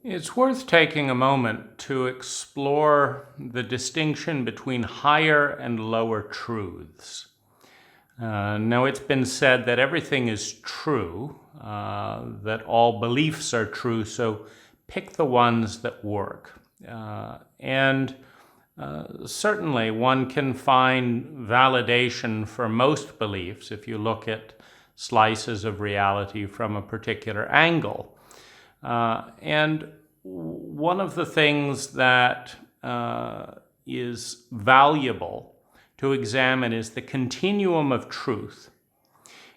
It's worth taking a moment to explore the distinction between higher and lower truths. Now, it's been said that everything is true, that all beliefs are true, so pick the ones that work. And certainly one can find validation for most beliefs if you look at slices of reality from a particular angle. And one of the things that is valuable to examine is the continuum of truth.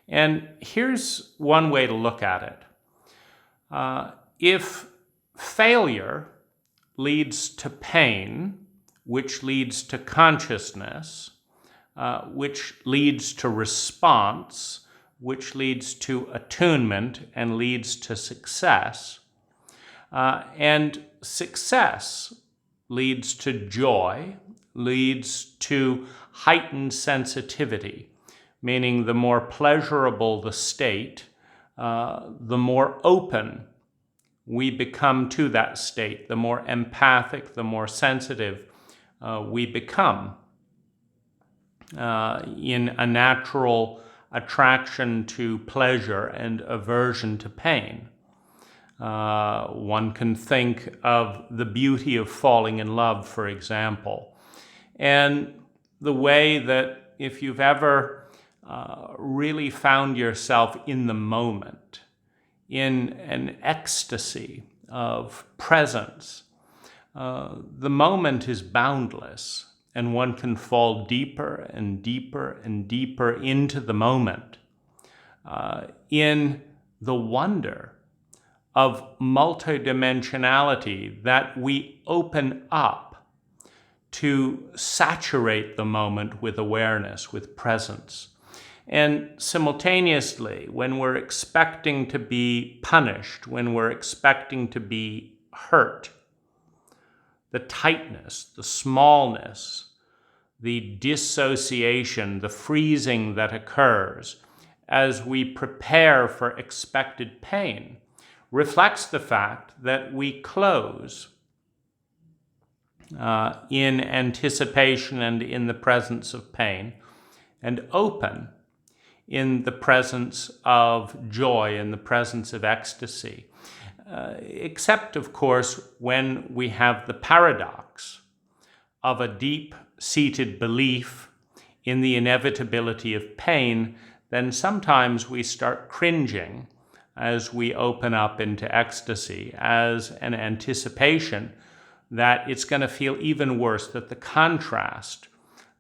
And here's one way to look at it. If failure leads to pain, which leads to consciousness, which leads to response, which leads to attunement and leads to success, and success leads to joy, leads to heightened sensitivity, meaning the more pleasurable the state, the more open we become to that state, the more empathic, the more sensitive we become in a natural attraction to pleasure and aversion to pain. One can think of the beauty of falling in love, for example, and the way that if you've ever really found yourself in the moment, in an ecstasy of presence, the moment is boundless, and one can fall deeper and deeper and deeper into the moment, in the wonder of multidimensionality that we open up to saturate the moment with awareness, with presence. And simultaneously, when we're expecting to be punished, when we're expecting to be hurt, the tightness, the smallness, the dissociation, the freezing that occurs as we prepare for expected pain reflects the fact that we close in anticipation and in the presence of pain, and open in the presence of joy, in the presence of ecstasy. Except, of course, when we have the paradox of a deep-seated belief in the inevitability of pain, then sometimes we start cringing as we open up into ecstasy, as an anticipation that it's going to feel even worse, that the contrast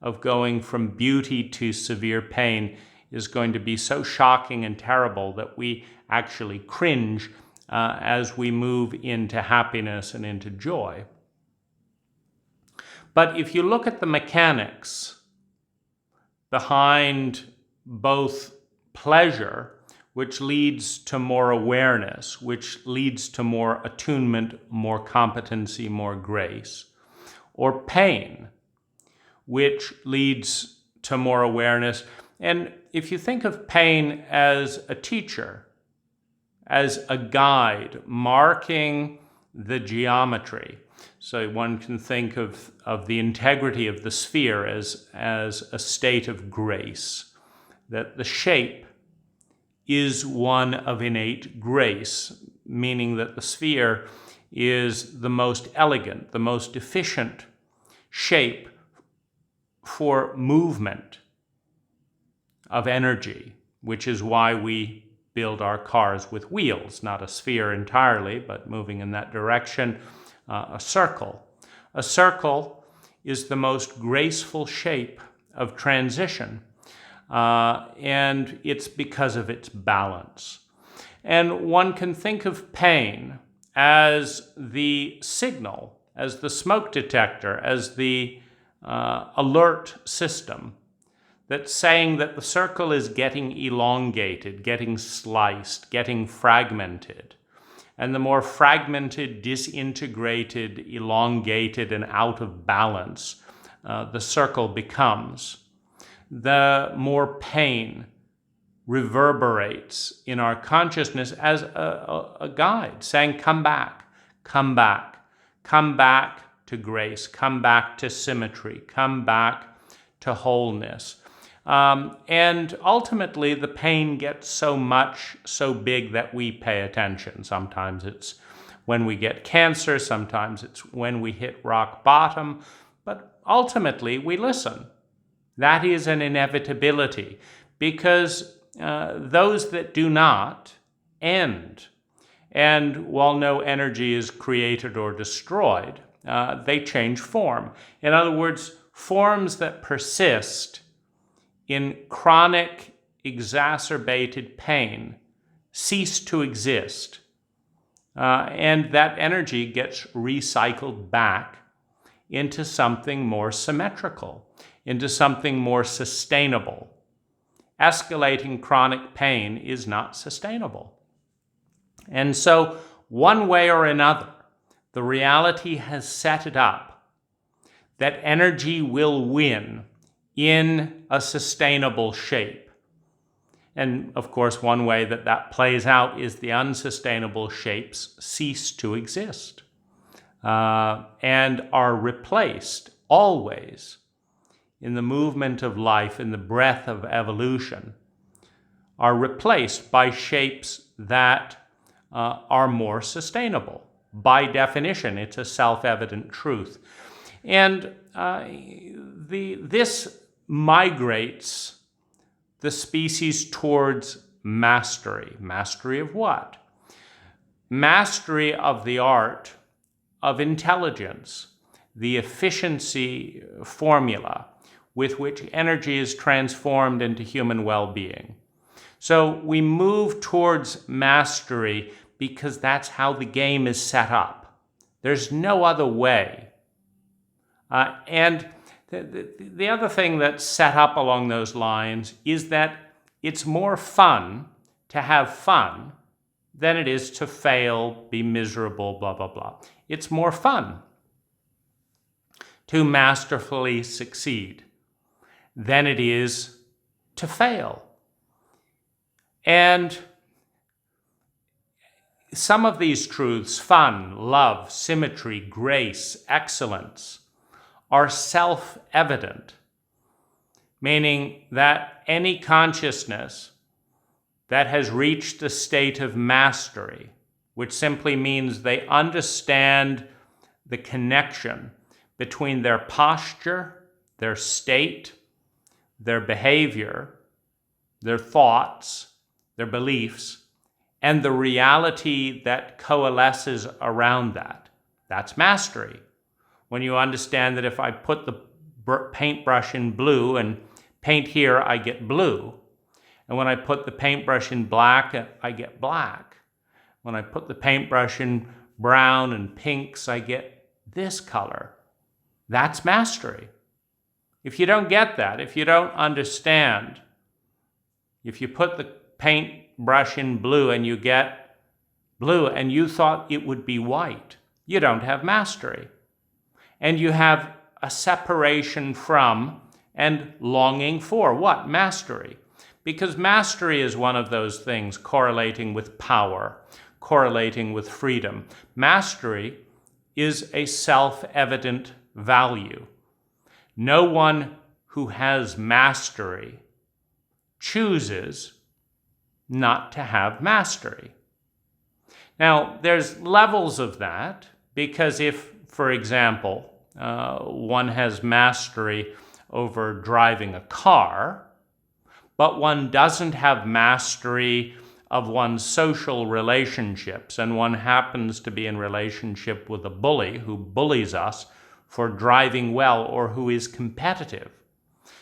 of going from beauty to severe pain is going to be so shocking and terrible that we actually cringe as we move into happiness and into joy. But if you look at the mechanics behind both pleasure, which leads to more awareness, which leads to more attunement, more competency, more grace, or pain, which leads to more awareness. And if you think of pain as a teacher, as a guide marking the geometry, so one can think of the integrity of the sphere as a state of grace, that the shape is one of innate grace, meaning that the sphere is the most elegant, the most efficient shape for movement of energy, which is why we build our cars with wheels, not a sphere entirely, but moving in that direction, a circle. A circle is the most graceful shape of transition, and it's because of its balance. And one can think of pain as the signal, as the smoke detector, as the alert system that's saying that the circle is getting elongated, getting sliced, getting fragmented. And the more fragmented, disintegrated, elongated, and out of balance the circle becomes, the more pain reverberates in our consciousness as a guide, saying, come back, come back. Come back to grace. Come back to symmetry. Come back to wholeness. And ultimately, the pain gets so big that we pay attention. Sometimes it's when we get cancer. Sometimes it's when we hit rock bottom. But ultimately, we listen. That is an inevitability, because those that do not end. And while no energy is created or destroyed, they change form. In other words, forms that persist in chronic, exacerbated pain cease to exist. And that energy gets recycled back into something more symmetrical, into something more sustainable. Escalating chronic pain is not sustainable. And so, one way or another, the reality has set it up that energy will win in a sustainable shape. And of course, one way that that plays out is the unsustainable shapes cease to exist and are replaced always in the movement of life, in the breath of evolution, are replaced by shapes that are more sustainable. By definition, it's a self-evident truth. And this migrates the species towards mastery. Mastery of what? Mastery of the art of intelligence, the efficiency formula with which energy is transformed into human well-being. So we move towards mastery because that's how the game is set up. There's no other way. And the other thing that's set up along those lines is that it's more fun to have fun than it is to fail, be miserable, blah, blah, blah. It's more fun to masterfully succeed than it is to fail. And some of these truths, fun, love, symmetry, grace, excellence, are self-evident, meaning that any consciousness that has reached a state of mastery, which simply means they understand the connection between their posture, their state, their behavior, their thoughts, their beliefs, and the reality that coalesces around that. That's mastery. When you understand that if I put the paintbrush in blue and paint here, I get blue. And when I put the paintbrush in black, I get black. When I put the paintbrush in brown and pinks, I get this color. That's mastery. If you don't get that, if you don't understand, if you put the paintbrush in blue and you get blue and you thought it would be white, you don't have mastery. And you have a separation from and longing for what? Mastery. Because mastery is one of those things correlating with power, correlating with freedom. Mastery is a self-evident value. No one who has mastery chooses not to have mastery. Now, there's levels of that, because if, for example, one has mastery over driving a car, but one doesn't have mastery of one's social relationships, and one happens to be in relationship with a bully who bullies us for driving well or who is competitive.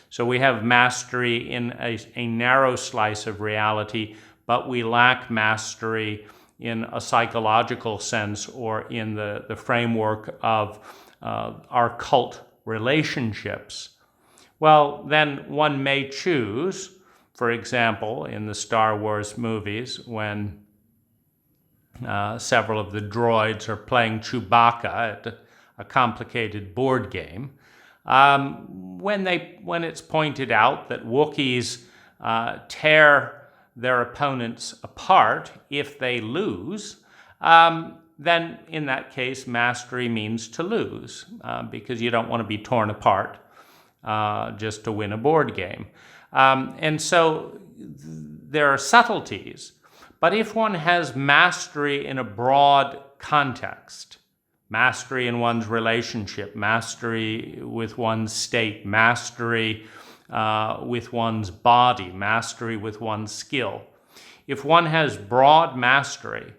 So we have mastery in a narrow slice of reality, but we lack mastery in a psychological sense or in the framework of our cult relationships. Well, then one may choose, for example, in the Star Wars movies, when several of the droids are playing Chewbacca at a complicated board game, when it's pointed out that Wookiees tear their opponents apart if they lose, then in that case, mastery means to lose, because you don't want to be torn apart just to win a board game. And so there are subtleties. But if one has mastery in a broad context, mastery in one's relationship, mastery with one's state, mastery with one's body, mastery with one's skill, if one has broad mastery,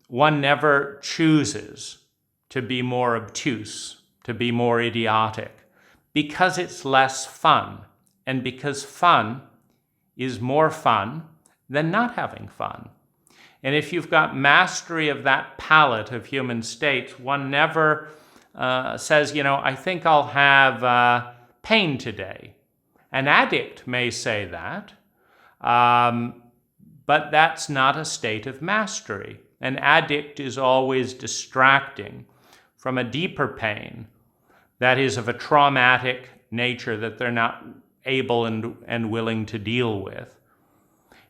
one never chooses to be more obtuse, to be more idiotic, because it's less fun, and because fun is more fun than not having fun. And if you've got mastery of that palette of human states, one never says, I think I'll have pain today. An addict may say that, but that's not a state of mastery. An addict is always distracting from a deeper pain that is of a traumatic nature that they're not able and willing to deal with.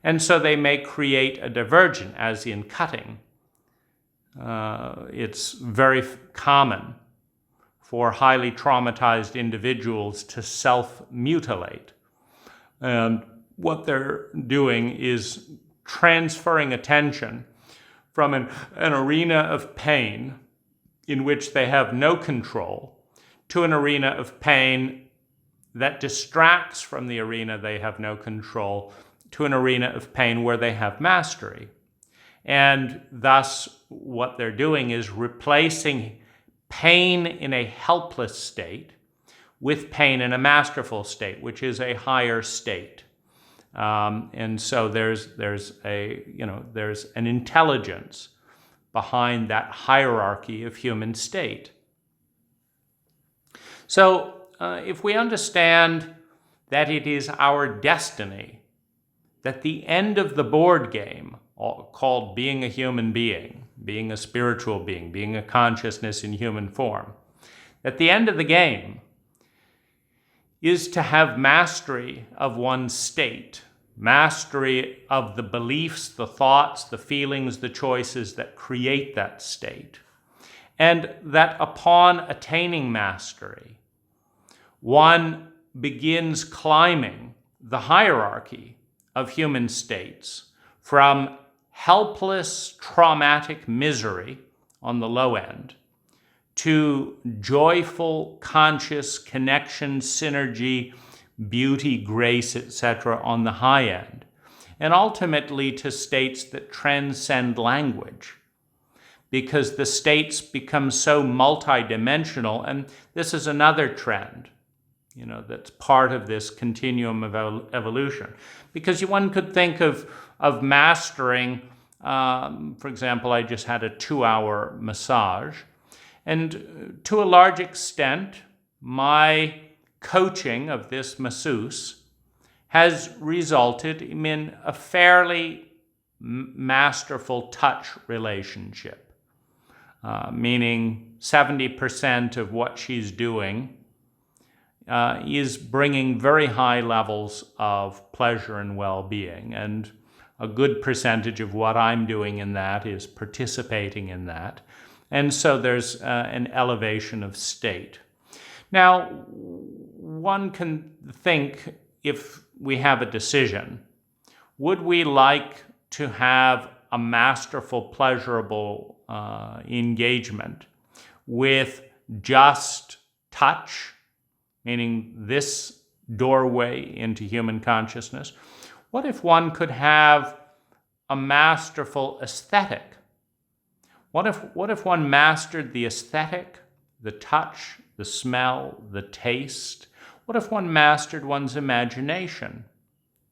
And so they may create a diversion, as in cutting. It's very common for highly traumatized individuals to self-mutilate. And what they're doing is transferring attention from an arena of pain in which they have no control to an arena of pain that distracts from the arena they have no control to an arena of pain where they have mastery. And thus, what they're doing is replacing pain in a helpless state with pain in a masterful state, which is a higher state. And so there's an intelligence behind that hierarchy of human state. So if we understand that it is our destiny, that the end of the board game, called being a human being, being a spiritual being, being a consciousness in human form, at the end of the game is to have mastery of one's state, mastery of the beliefs, the thoughts, the feelings, the choices that create that state. And that upon attaining mastery, one begins climbing the hierarchy of human states from helpless, traumatic misery on the low end to joyful, conscious connection, synergy, beauty, grace, etc. on the high end, and ultimately to states that transcend language, because the states become so multidimensional. And this is another trend, that's part of this continuum of evolution. Because one could think of mastering, for example, I just had a 2-hour massage, and to a large extent, my coaching of this masseuse has resulted in a fairly masterful touch relationship, meaning 70% of what she's doing is bringing very high levels of pleasure and well-being, and a good percentage of what I'm doing in that is participating in that. And so there's an elevation of state. Now, one can think, if we have a decision, would we like to have a masterful, pleasurable engagement with just touch, meaning this doorway into human consciousness? What if one could have a masterful aesthetic? What if one mastered the aesthetic, the touch, the smell, the taste? What if one mastered one's imagination,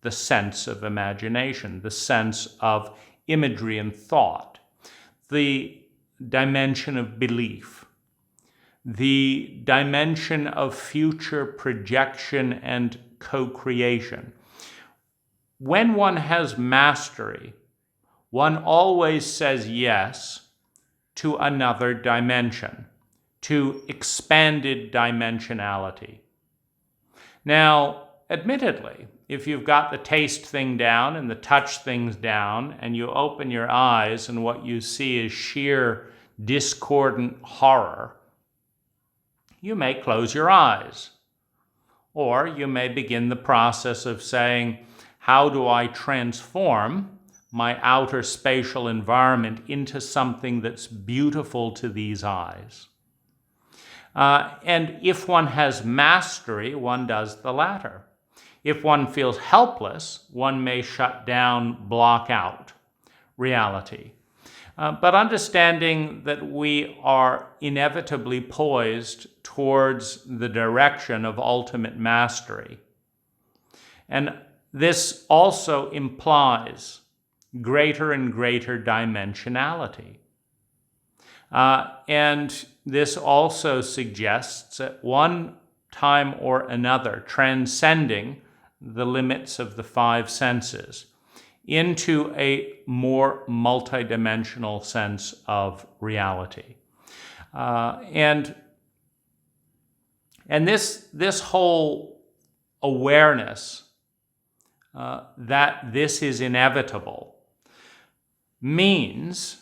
the sense of imagination, the sense of imagery and thought, the dimension of belief, the dimension of future projection and co-creation? When one has mastery, one always says yes to another dimension, to expanded dimensionality. Now, admittedly, if you've got the taste thing down and the touch things down, and you open your eyes and what you see is sheer discordant horror, you may close your eyes. Or you may begin the process of saying, how do I transform my outer spatial environment into something that's beautiful to these eyes? And if one has mastery, one does the latter. If one feels helpless, one may shut down, block out reality. But understanding that we are inevitably poised towards the direction of ultimate mastery. And this also implies greater and greater dimensionality. And this also suggests at one time or another transcending the limits of the five senses into a more multidimensional sense of reality. And this whole awareness that this is inevitable means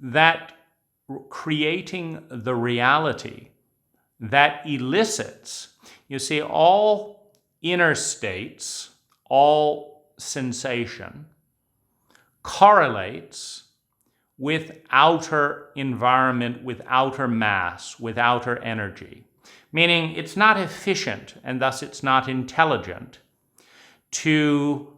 that creating the reality that elicits, you see, all inner states, all sensation correlates with outer environment, with outer mass, with outer energy. Meaning it's not efficient, and thus it's not intelligent, to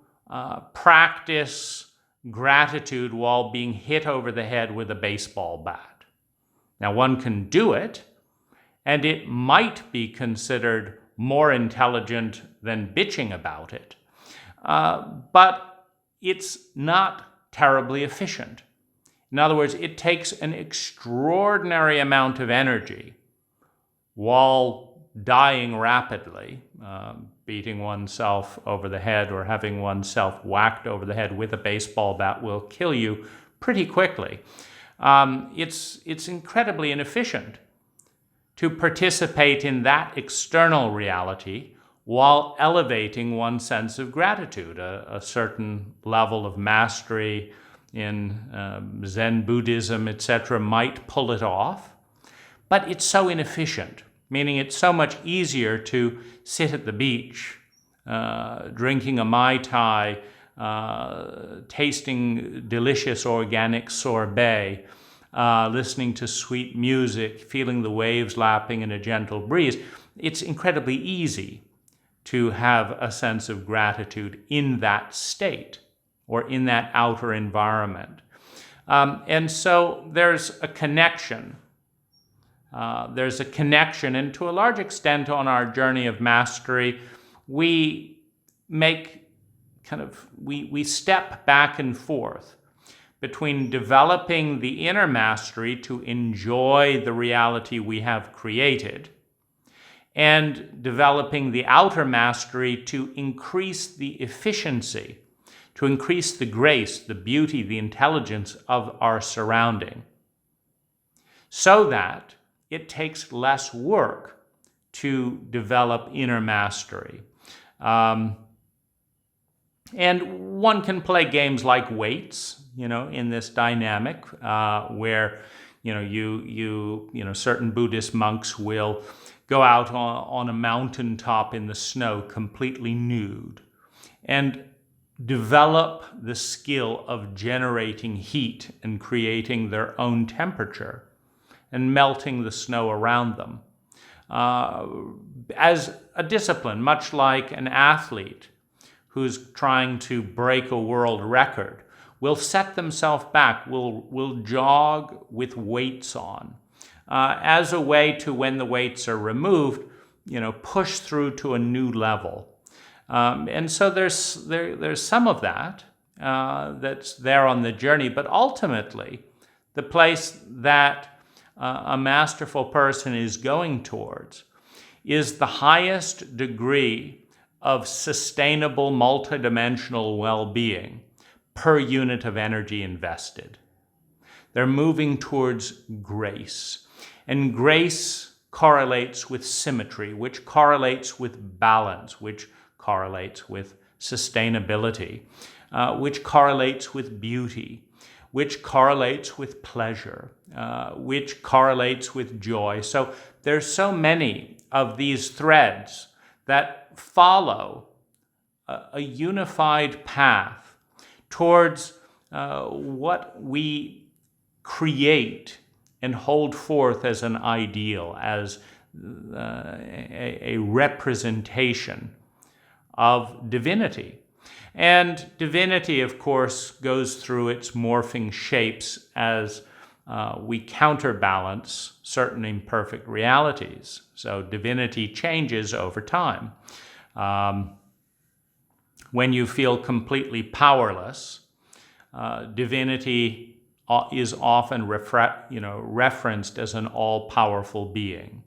practice gratitude while being hit over the head with a baseball bat. Now, one can do it, and it might be considered more intelligent than bitching about it, but it's not terribly efficient. In other words, it takes an extraordinary amount of energy while dying rapidly, beating oneself over the head or having oneself whacked over the head with a baseball bat will kill you pretty quickly. It's incredibly inefficient to participate in that external reality while elevating one's sense of gratitude. A certain level of mastery in Zen Buddhism, etc., might pull it off, but it's so inefficient, meaning it's so much easier to sit at the beach, drinking a Mai Tai, tasting delicious organic sorbet, listening to sweet music, feeling the waves lapping in a gentle breeze. It's incredibly easy to have a sense of gratitude in that state or in that outer environment. And so there's a connection. There's a connection, and to a large extent on our journey of mastery, we step back and forth between developing the inner mastery to enjoy the reality we have created and developing the outer mastery to increase the efficiency, to increase the grace, the beauty, the intelligence of our surrounding, so that it takes less work to develop inner mastery. And one can play games like weights, in this dynamic, where, certain Buddhist monks will go out on a mountaintop in the snow completely nude and develop the skill of generating heat and creating their own temperature and melting the snow around them. As a discipline, much like an athlete who's trying to break a world record, will set themselves back, will jog with weights on, as a way to, when the weights are removed, push through to a new level. And so there's some of that that's there on the journey, but ultimately, the place that a masterful person is going towards is the highest degree of sustainable multidimensional well-being per unit of energy invested. They're moving towards grace. And grace correlates with symmetry, which correlates with balance, which correlates with sustainability, which correlates with beauty, which correlates with pleasure, which correlates with joy. So there's so many of these threads that follow a unified path towards what we create and hold forth as an ideal, as a representation of divinity. And divinity, of course, goes through its morphing shapes as we counterbalance certain imperfect realities. So divinity changes over time. When you feel completely powerless, divinity is often referenced as an all-powerful being.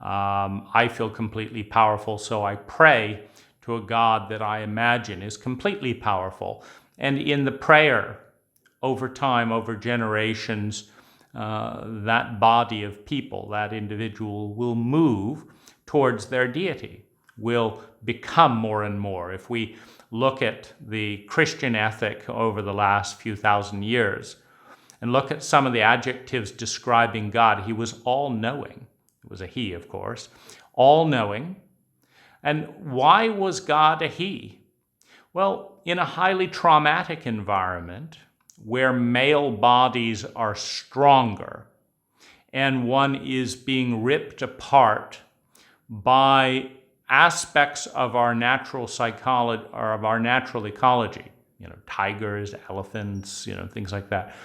I feel completely powerful, so I pray to a God that I imagine is completely powerful. And in the prayer, over time, over generations, that body of people, that individual will move towards their deity, will become more and more. If we look at the Christian ethic over the last few thousand years and look at some of the adjectives describing God, he was all-knowing. It was a he, of course. All-knowing. And why was God a he? Well, in a highly traumatic environment where male bodies are stronger and one is being ripped apart by aspects of our natural psychology or of our natural ecology, tigers, elephants, things like that,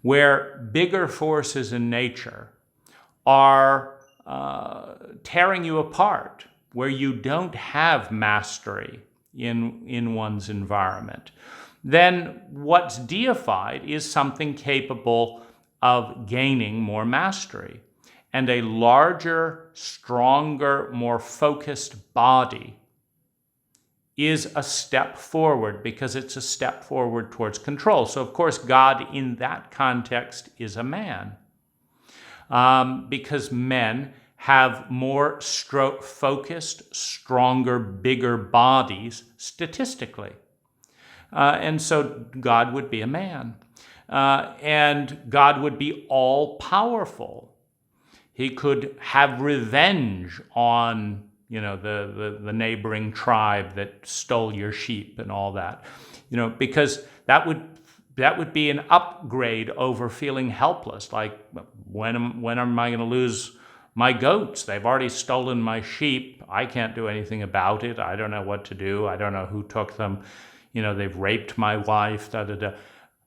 where bigger forces in nature are tearing you apart, where you don't have mastery in one's environment, then what's deified is something capable of gaining more mastery. And a larger, stronger, more focused body is a step forward because it's a step forward towards control. So, of course, God in that context is a man because men have more focused, stronger, bigger bodies statistically. And so God would be a man. And God would be all-powerful. He could have revenge on, the neighboring tribe that stole your sheep and all that, because that would be an upgrade over feeling helpless. Like, when am I going to lose my goats? They've already stolen my sheep. I can't do anything about it. I don't know what to do. I don't know who took them. They've raped my wife. Da, da, da.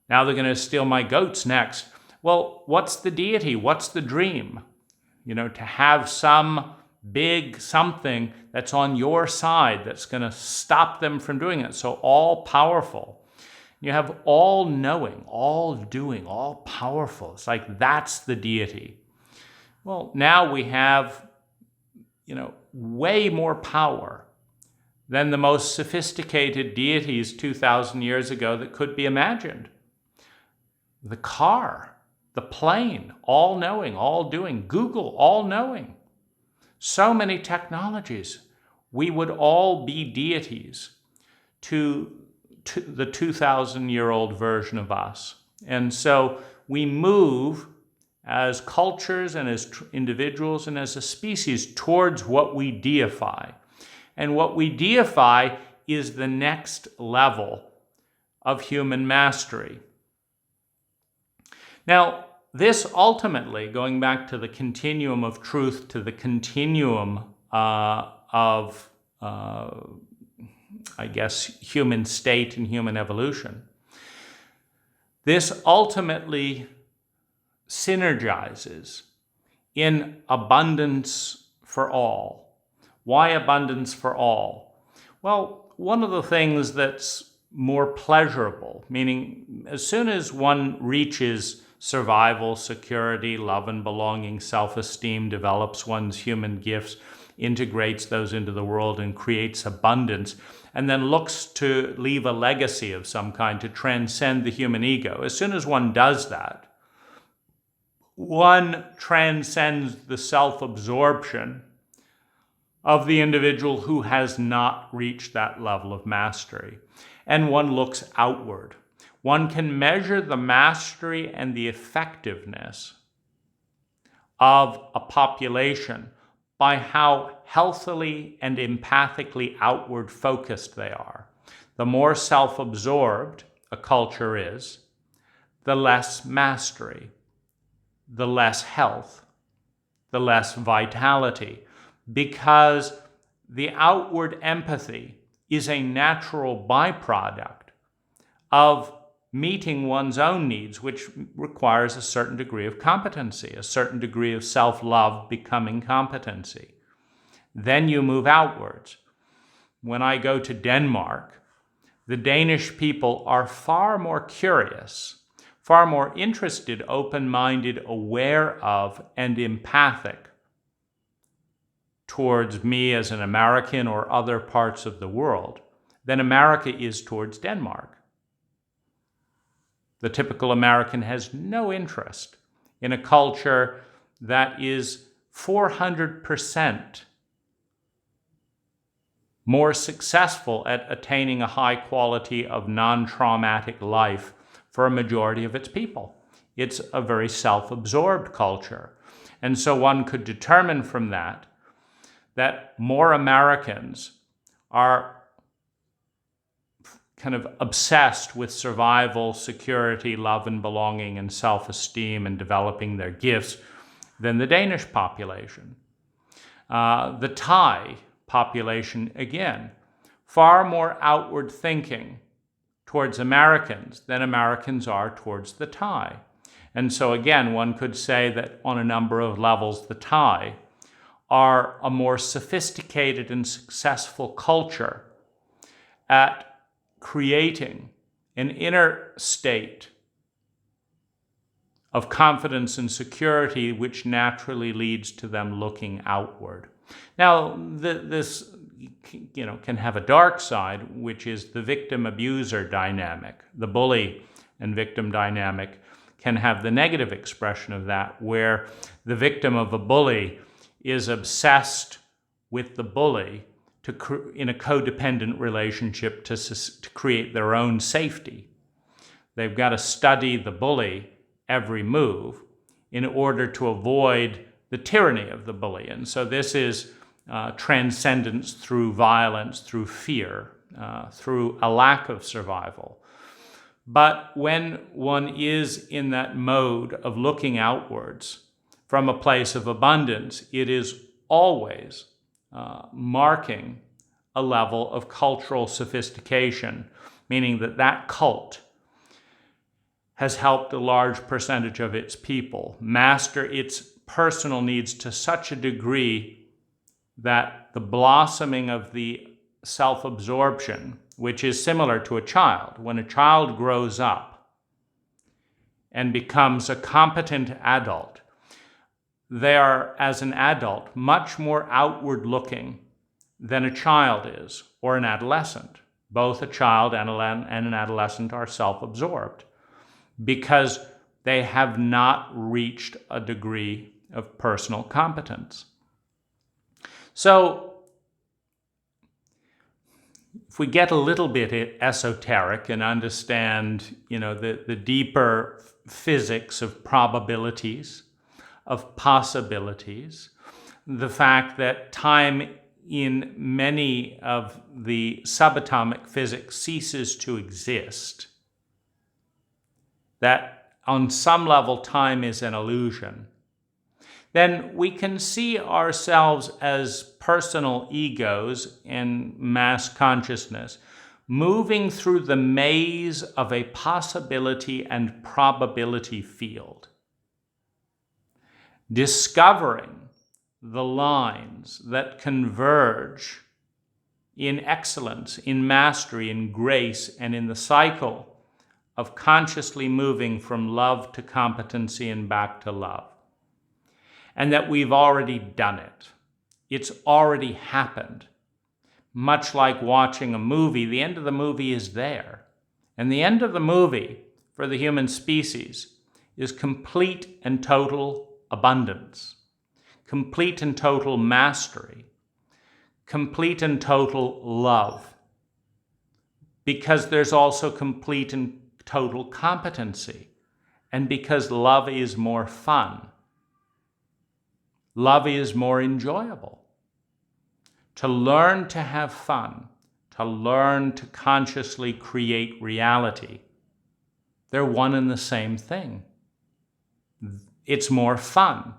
Now they're going to steal my goats next. Well, what's the deity? What's the dream? To have some big something that's on your side that's going to stop them from doing it. So all-powerful. You have all-knowing, all-doing, all-powerful. It's like that's the deity. Well, now we have, way more power than the most sophisticated deities 2,000 years ago that could be imagined. The car, the plane, all-knowing, all-doing. Google, all-knowing. So many technologies. We would all be deities to the 2,000-year-old version of us. And so we move as cultures and as individuals and as a species towards what we deify. And what we deify is the next level of human mastery. Now, this ultimately, going back to the continuum of truth, to the continuum of human state and human evolution, this ultimately synergizes in abundance for all. Why abundance for all? Well, one of the things that's more pleasurable, meaning as soon as one reaches survival, security, love and belonging, self-esteem, develops one's human gifts, integrates those into the world and creates abundance, and then looks to leave a legacy of some kind to transcend the human ego. As soon as one does that, one transcends the self-absorption of the individual who has not reached that level of mastery. And one looks outward. One can measure the mastery and the effectiveness of a population by how healthily and empathically outward focused they are. The more self-absorbed a culture is, the less mastery, the less health, the less vitality, because the outward empathy is a natural byproduct of meeting one's own needs, which requires a certain degree of competency, a certain degree of self-love becoming competency. Then you move outwards. When I go to Denmark, the Danish people are far more curious, far more interested, open-minded, aware of, and empathic towards me as an American or other parts of the world than America is towards Denmark. The typical American has no interest in a culture that is 400% more successful at attaining a high quality of non-traumatic life for a majority of its people. It's a very self-absorbed culture. And so one could determine from that more Americans are kind of obsessed with survival, security, love and belonging, and self-esteem, and developing their gifts than the Danish population. The Thai population, again, far more outward thinking towards Americans than Americans are towards the Thai. And so again, one could say that on a number of levels, the Thai are a more sophisticated and successful culture at creating an inner state of confidence and security, which naturally leads to them looking outward. Now, this can have a dark side, which is the victim-abuser dynamic. The bully and victim dynamic can have the negative expression of that, where the victim of a bully is obsessed with the bully in a codependent relationship to create their own safety. They've got to study the bully every move in order to avoid the tyranny of the bully. And so this is transcendence through violence, through fear, through a lack of survival. But when one is in that mode of looking outwards from a place of abundance, it is always marking a level of cultural sophistication, meaning that cult has helped a large percentage of its people master its personal needs to such a degree that the blossoming of the self-absorption, which is similar to a child. When a child grows up and becomes a competent adult, they are, as an adult, much more outward-looking than a child is, or an adolescent. Both a child and an adolescent are self-absorbed because they have not reached a degree of personal competence. So, if we get a little bit esoteric and understand, the deeper physics of probabilities, of possibilities, the fact that time in many of the subatomic physics ceases to exist, that on some level time is an illusion, then we can see ourselves as personal egos in mass consciousness moving through the maze of a possibility and probability field, discovering the lines that converge in excellence, in mastery, in grace, and in the cycle of consciously moving from love to competency and back to love. And that we've already done it. It's already happened. Much like watching a movie, the end of the movie is there. And the end of the movie for the human species is complete and total abundance, complete and total mastery, complete and total love, because there's also complete and total competency, and because love is more fun. Love is more enjoyable. To learn to have fun, to learn to consciously create reality, they're one and the same thing. It's more fun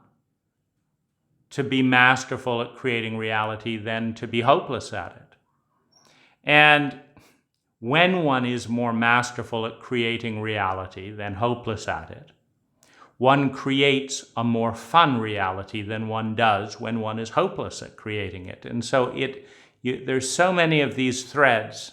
to be masterful at creating reality than to be hopeless at it. And when one is more masterful at creating reality than hopeless at it, one creates a more fun reality than one does when one is hopeless at creating it. And so there's so many of these threads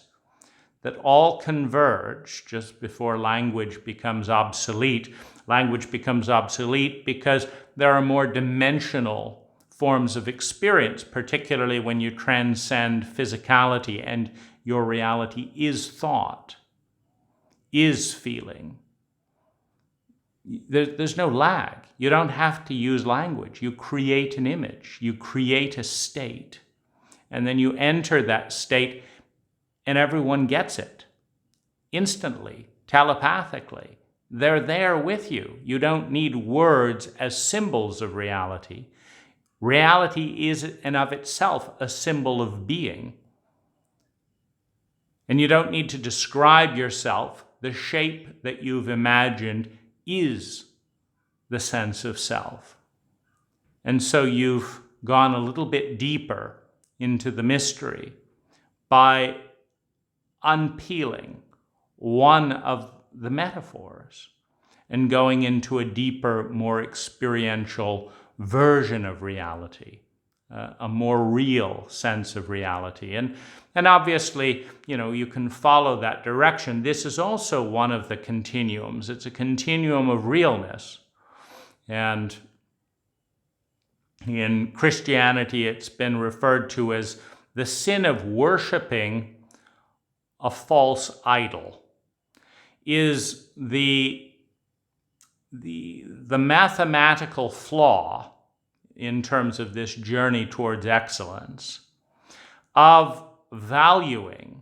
that all converge just before language becomes obsolete. Language becomes obsolete because there are more dimensional forms of experience, particularly when you transcend physicality and your reality is thought, is feeling. There's no lag. You don't have to use language. You create an image. You create a state. And then you enter that state and everyone gets it instantly, telepathically. They're there with you. You don't need words as symbols of reality. Reality is in of itself a symbol of being. And you don't need to describe yourself. The shape that you've imagined is the sense of self. And so you've gone a little bit deeper into the mystery by unpeeling one of the metaphors and going into a deeper, more experiential version of reality, a more real sense of reality. And obviously, you can follow that direction. This is also one of the continuums. It's a continuum of realness. And in Christianity, it's been referred to as the sin of worshiping a false idol. Is the mathematical flaw in terms of this journey towards excellence of valuing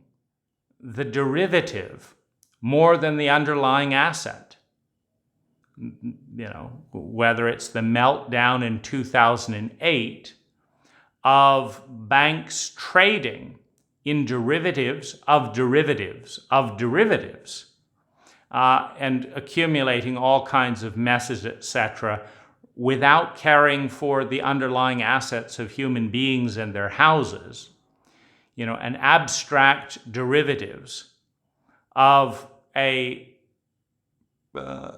the derivative more than the underlying asset. Whether it's the meltdown in 2008 of banks trading in derivatives of derivatives of derivatives, and accumulating all kinds of messes, etc., without caring for the underlying assets of human beings and their houses, and abstract derivatives of a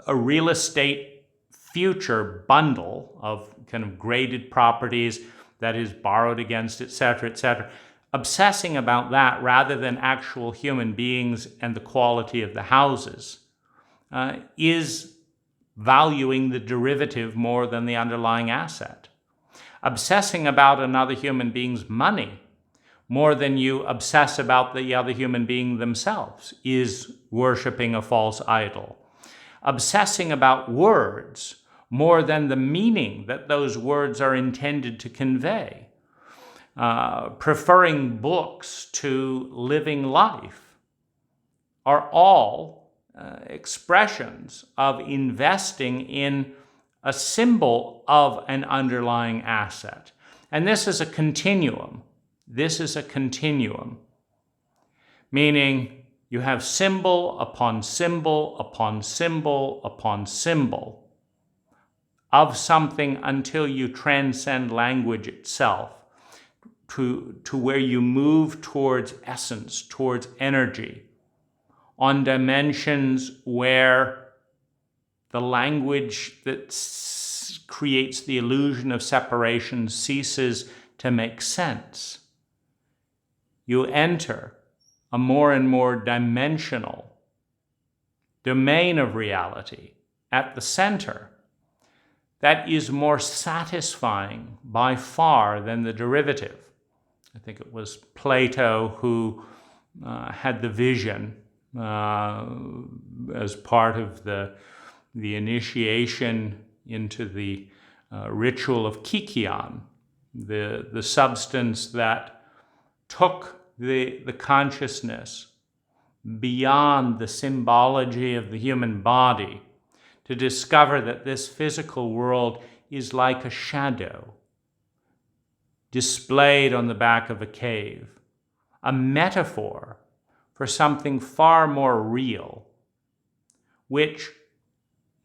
real estate future bundle of kind of graded properties that is borrowed against, etc., etc., obsessing about that rather than actual human beings and the quality of the houses, is valuing the derivative more than the underlying asset. Obsessing about another human being's money more than you obsess about the other human being themselves is worshiping a false idol. Obsessing about words more than the meaning that those words are intended to convey. Preferring books to living life are all expressions of investing in a symbol of an underlying asset. And this is a continuum. This is a continuum, meaning you have symbol upon symbol upon symbol upon symbol of something until you transcend language itself to where you move towards essence, towards energy, on dimensions where the language that creates the illusion of separation ceases to make sense. You enter a more and more dimensional domain of reality at the center that is more satisfying by far than the derivative. I think it was Plato who had the vision as part of the initiation into the ritual of Kikion, the substance that took the consciousness beyond the symbology of the human body to discover that this physical world is like a shadow displayed on the back of a cave, a metaphor for something far more real, which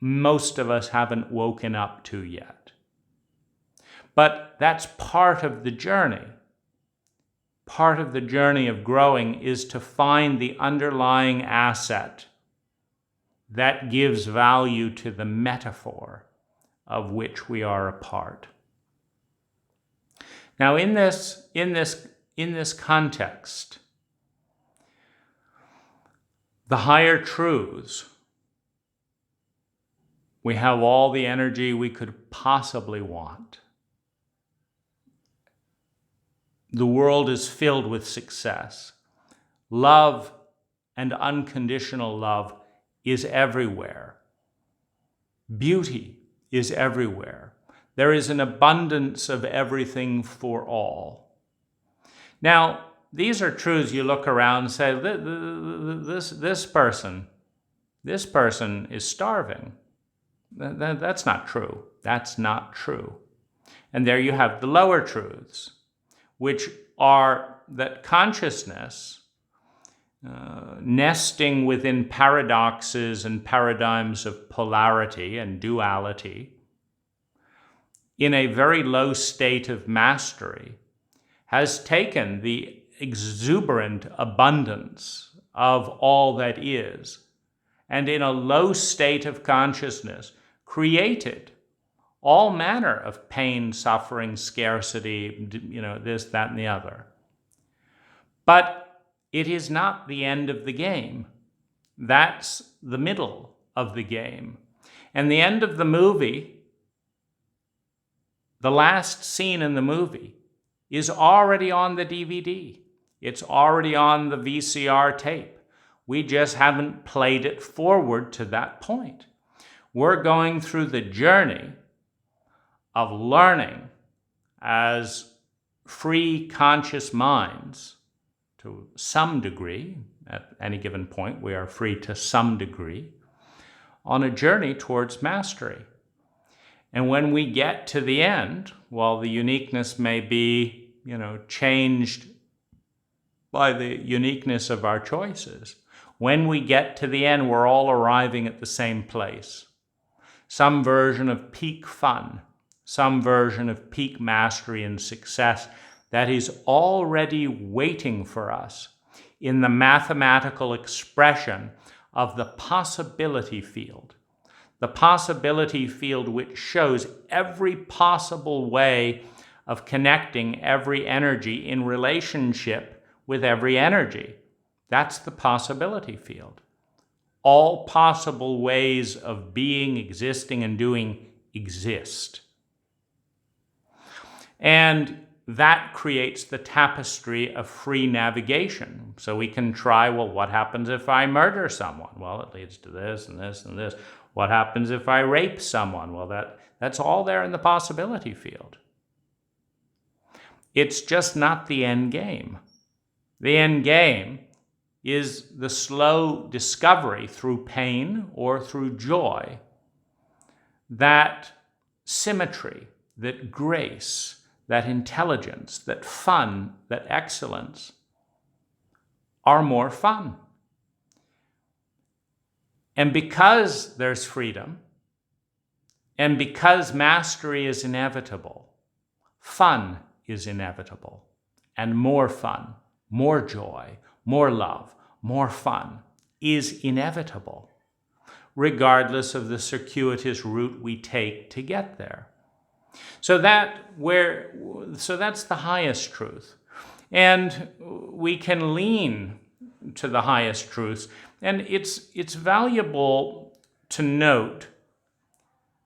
most of us haven't woken up to yet. But that's part of the journey. Part of the journey of growing is to find the underlying asset that gives value to the metaphor of which we are a part. Now, in this context, the higher truths, we have all the energy we could possibly want. The world is filled with success. Love and unconditional love is everywhere. Beauty is everywhere. There is an abundance of everything for all. Now, these are truths you look around and say, this person is starving. That's not true. That's not true. And there you have the lower truths, which are that consciousness, nesting within paradoxes and paradigms of polarity and duality, in a very low state of mastery, has taken the exuberant abundance of all that is, and in a low state of consciousness, created all manner of pain, suffering, scarcity, this, that, and the other. But it is not the end of the game. That's the middle of the game. And the end of the movie, the last scene in the movie, is already on the DVD. It's already on the VCR tape. We just haven't played it forward to that point. We're going through the journey of learning as free, conscious minds to some degree. At any given point, we are free to some degree on a journey towards mastery. And when we get to the end, while the uniqueness may be, changed by the uniqueness of our choices, when we get to the end, we're all arriving at the same place. Some version of peak fun, some version of peak mastery and success that is already waiting for us in the mathematical expression of the possibility field. The possibility field which shows every possible way of connecting every energy in relationship with every energy. That's the possibility field. All possible ways of being, existing, and doing exist. And that creates the tapestry of free navigation. So we can try, what happens if I murder someone? Well, it leads to this and this and this. What happens if I rape someone? Well, that's all there in the possibility field. It's just not the end game. The end game is the slow discovery through pain or through joy that symmetry, that grace, that intelligence, that fun, that excellence are more fun. And because there's freedom, and because mastery is inevitable, fun is inevitable, and more fun, more joy, more love, more fun is inevitable, regardless of the circuitous route we take to get there. So that's the highest truth. And we can lean to the highest truths. And it's valuable to note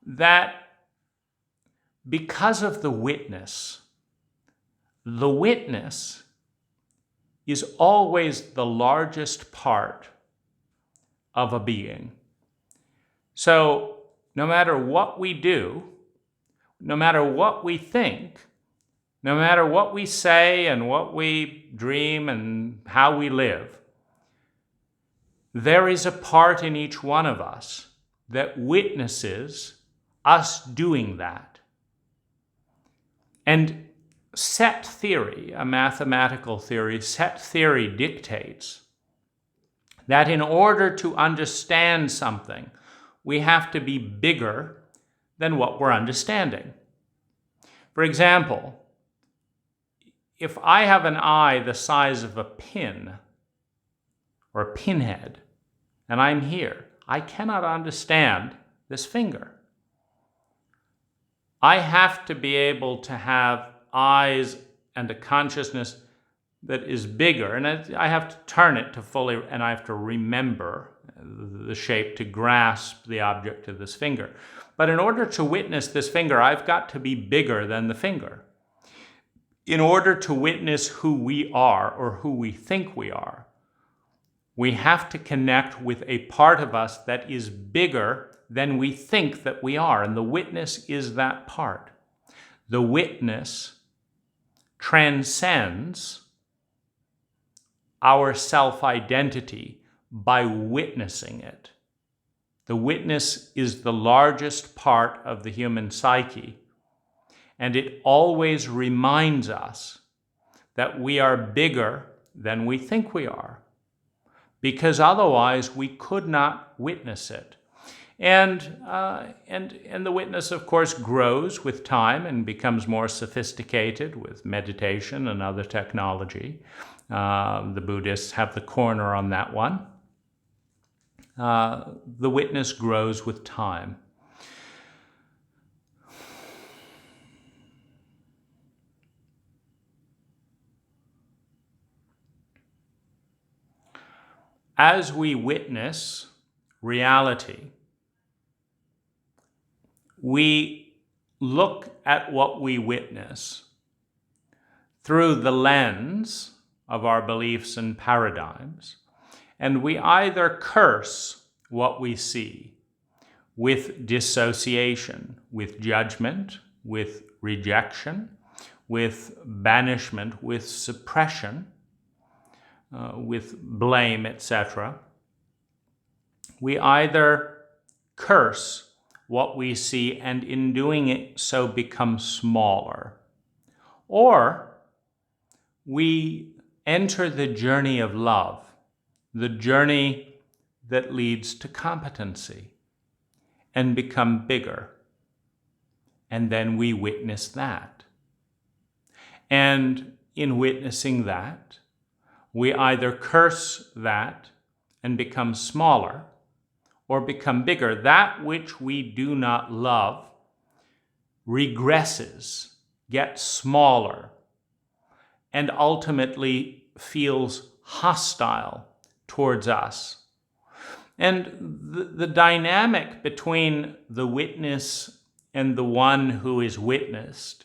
that because of the witness is always the largest part of a being. So no matter what we do, no matter what we think, no matter what we say and what we dream and how we live, there is a part in each one of us that witnesses us doing that. And set theory, a mathematical theory, set theory dictates that in order to understand something, we have to be bigger than what we're understanding. For example, if I have an eye the size of a pin or a pinhead, and I'm here, I cannot understand this finger. I have to be able to have eyes and a consciousness that is bigger, and I have to turn it to fully, and I have to remember the shape to grasp the object of this finger. But in order to witness this finger, I've got to be bigger than the finger. In order to witness who we are or who we think we are, we have to connect with a part of us that is bigger than we think that we are, and the witness is that part. The witness transcends our self-identity by witnessing it. The witness is the largest part of the human psyche, and it always reminds us that we are bigger than we think we are, because otherwise we could not witness it. And the witness, of course, grows with time and becomes more sophisticated with meditation and other technology. The Buddhists have the corner on that one. The witness grows with time. As we witness reality, we look at what we witness through the lens of our beliefs and paradigms, and we either curse what we see with dissociation, with judgment, with rejection, with banishment, with suppression, with blame, etc. We either curse what we see and in doing it so become smaller, or we enter the journey of love, the journey that leads to competency, and become bigger. And then we witness that. And in witnessing that, we either curse that and become smaller or become bigger. That which we do not love regresses, gets smaller, and ultimately feels hostile towards us. And the dynamic between the witness and the one who is witnessed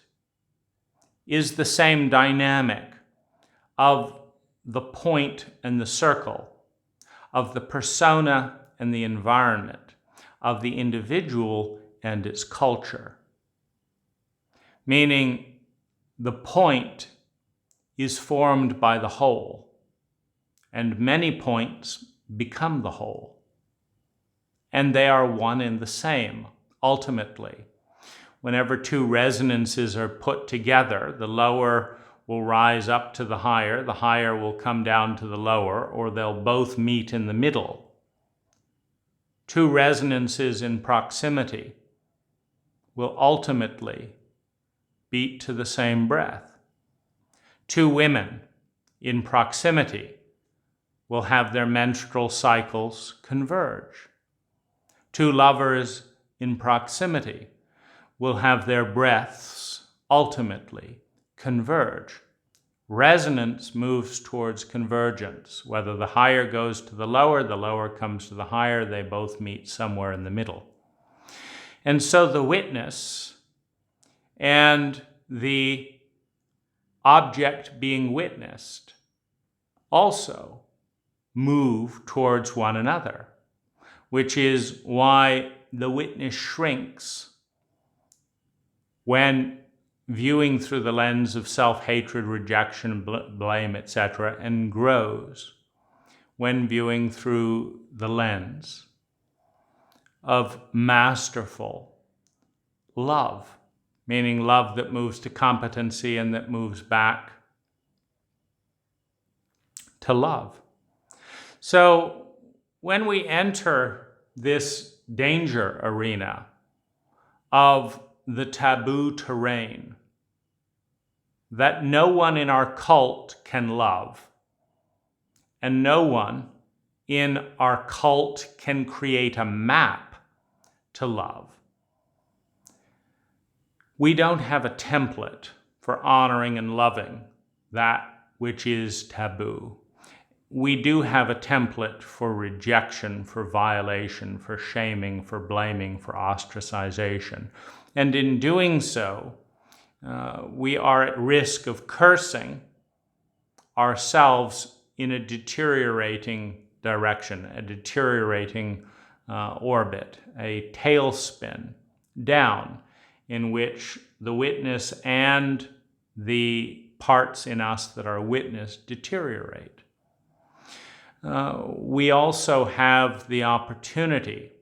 is the same dynamic of the point and the circle, of the persona and the environment, of the individual and its culture. Meaning, the point is formed by the whole, and many points become the whole. And they are one and the same, ultimately. Whenever two resonances are put together, the lower will rise up to the higher will come down to the lower, or they'll both meet in the middle. Two resonances in proximity will ultimately beat to the same breath. Two women in proximity will have their menstrual cycles converge. Two lovers in proximity will have their breaths ultimately converge. Resonance moves towards convergence. Whether the higher goes to the lower comes to the higher, they both meet somewhere in the middle. And so the witness and the object being witnessed also move towards one another, which is why the witness shrinks when viewing through the lens of self-hatred, rejection, blame, etc., and grows when viewing through the lens of masterful love, meaning love that moves to competency and that moves back to love. So when we enter this danger arena of the taboo terrain that no one in our cult can love, and no one in our cult can create a map to love, we don't have a template for honoring and loving that which is taboo. We do have a template for rejection, for violation, for shaming, for blaming, for ostracization. And in doing so, we are at risk of cursing ourselves in a deteriorating direction, a deteriorating orbit, a tailspin down, in which the witness and the parts in us that are witnessed deteriorate. We also have the opportunity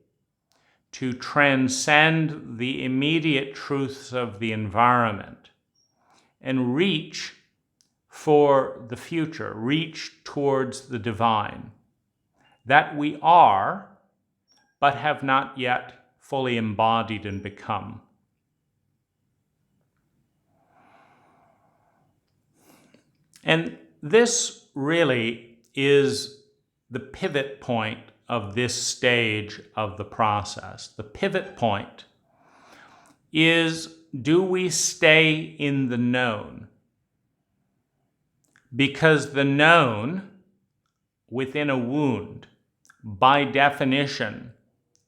to transcend the immediate truths of the environment and reach for the future, reach towards the divine that we are, but have not yet fully embodied and become. And this really is the pivot point of this stage of the process. The pivot point is, do we stay in the known? Because the known within a wound, by definition,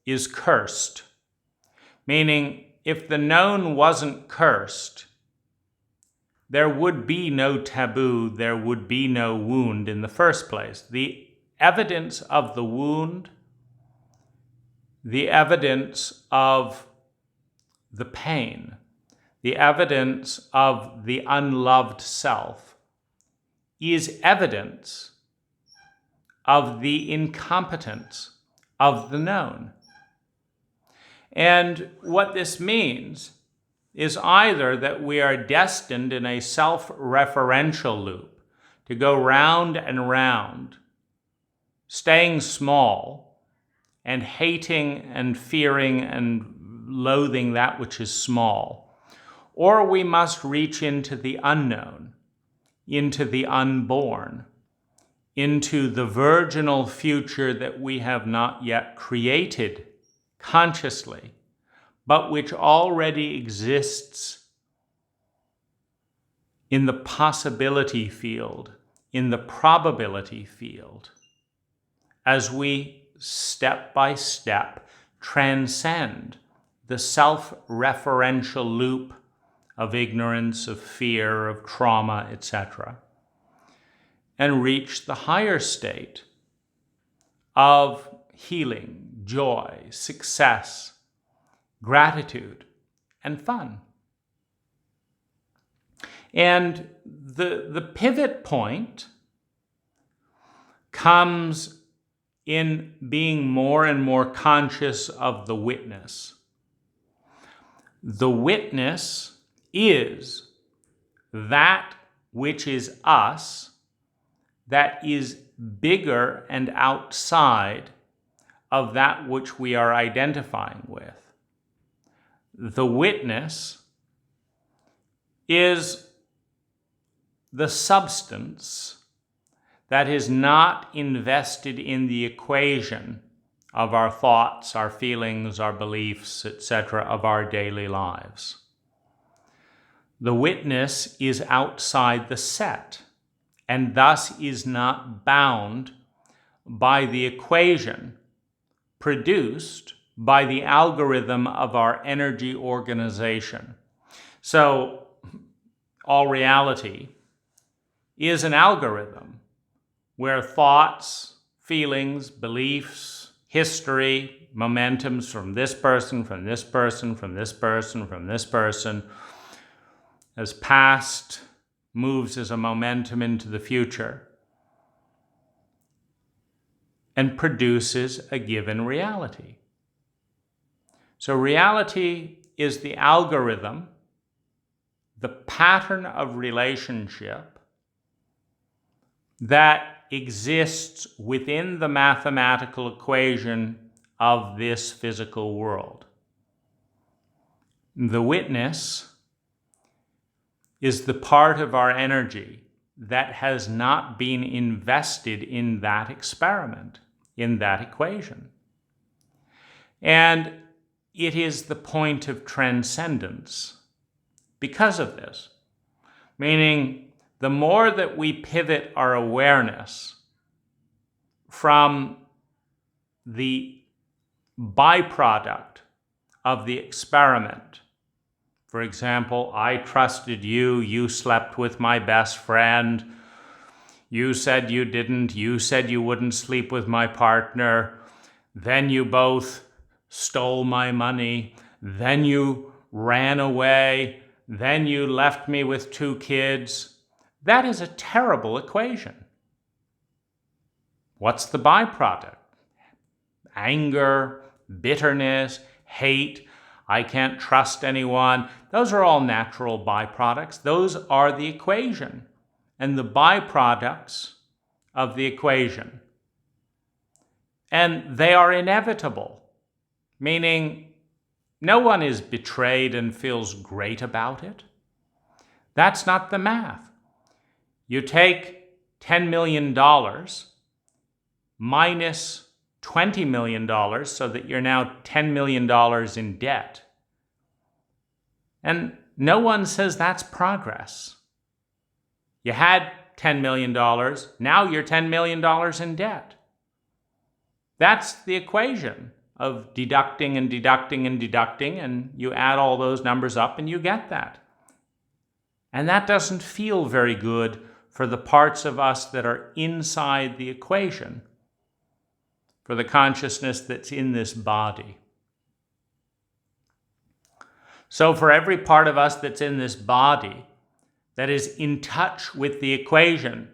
is cursed. Meaning, if the known wasn't cursed, there would be no taboo, there would be no wound in the first place. The evidence of the wound, the evidence of the pain, the evidence of the unloved self, is evidence of the incompetence of the known. And what this means is either that we are destined in a self-referential loop to go round and round, staying small and hating and fearing and loathing that which is small, or we must reach into the unknown, into the unborn, into the virginal future that we have not yet created consciously, but which already exists in the possibility field, in the probability field, as we step by step transcend the self-referential loop of ignorance, of fear, of trauma, etc., and reach the higher state of healing, joy, success, gratitude, and fun. And the pivot point comes in being more and more conscious of the witness. The witness is that which is us, that is bigger and outside of that which we are identifying with. The witness is the substance that is not invested in the equation of our thoughts, our feelings, our beliefs, etc., of our daily lives. The witness is outside the set, and thus is not bound by the equation produced by the algorithm of our energy organization. So, all reality is an algorithm where thoughts, feelings, beliefs, history, momentums from this person, from this person, from this person, from this person, as past moves as a momentum into the future and produces a given reality. So reality is the algorithm, the pattern of relationship that exists within the mathematical equation of this physical world. The witness is the part of our energy that has not been invested in that experiment, in that equation. And it is the point of transcendence because of this. Meaning, the more that we pivot our awareness from the byproduct of the experiment. For example, I trusted you, you slept with my best friend, you said you didn't, you said you wouldn't sleep with my partner, then you both stole my money, then you ran away, then you left me with 2 kids. That is a terrible equation. What's the byproduct? Anger, bitterness, hate, I can't trust anyone. Those are all natural byproducts. Those are the equation and the byproducts of the equation. And they are inevitable, meaning no one is betrayed and feels great about it. That's not the math. You take $10 million minus $20 million so that you're now $10 million in debt. And no one says that's progress. You had $10 million, now you're $10 million in debt. That's the equation of deducting and deducting and deducting, and you add all those numbers up and you get that. And that doesn't feel very good for the parts of us that are inside the equation, for the consciousness that's in this body. So for every part of us that's in this body that is in touch with the equation,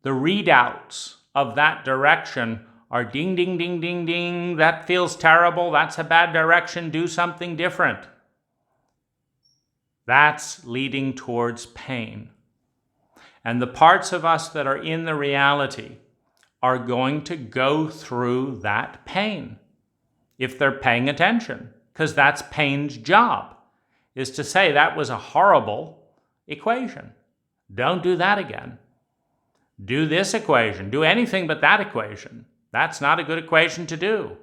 the readouts of that direction are ding, ding, ding, ding, ding. That feels terrible. That's a bad direction. Do something different. That's leading towards pain. And the parts of us that are in the reality are going to go through that pain if they're paying attention, because that's pain's job, is to say that was a horrible equation. Don't do that again. Do this equation. Do anything but that equation. That's not a good equation to do.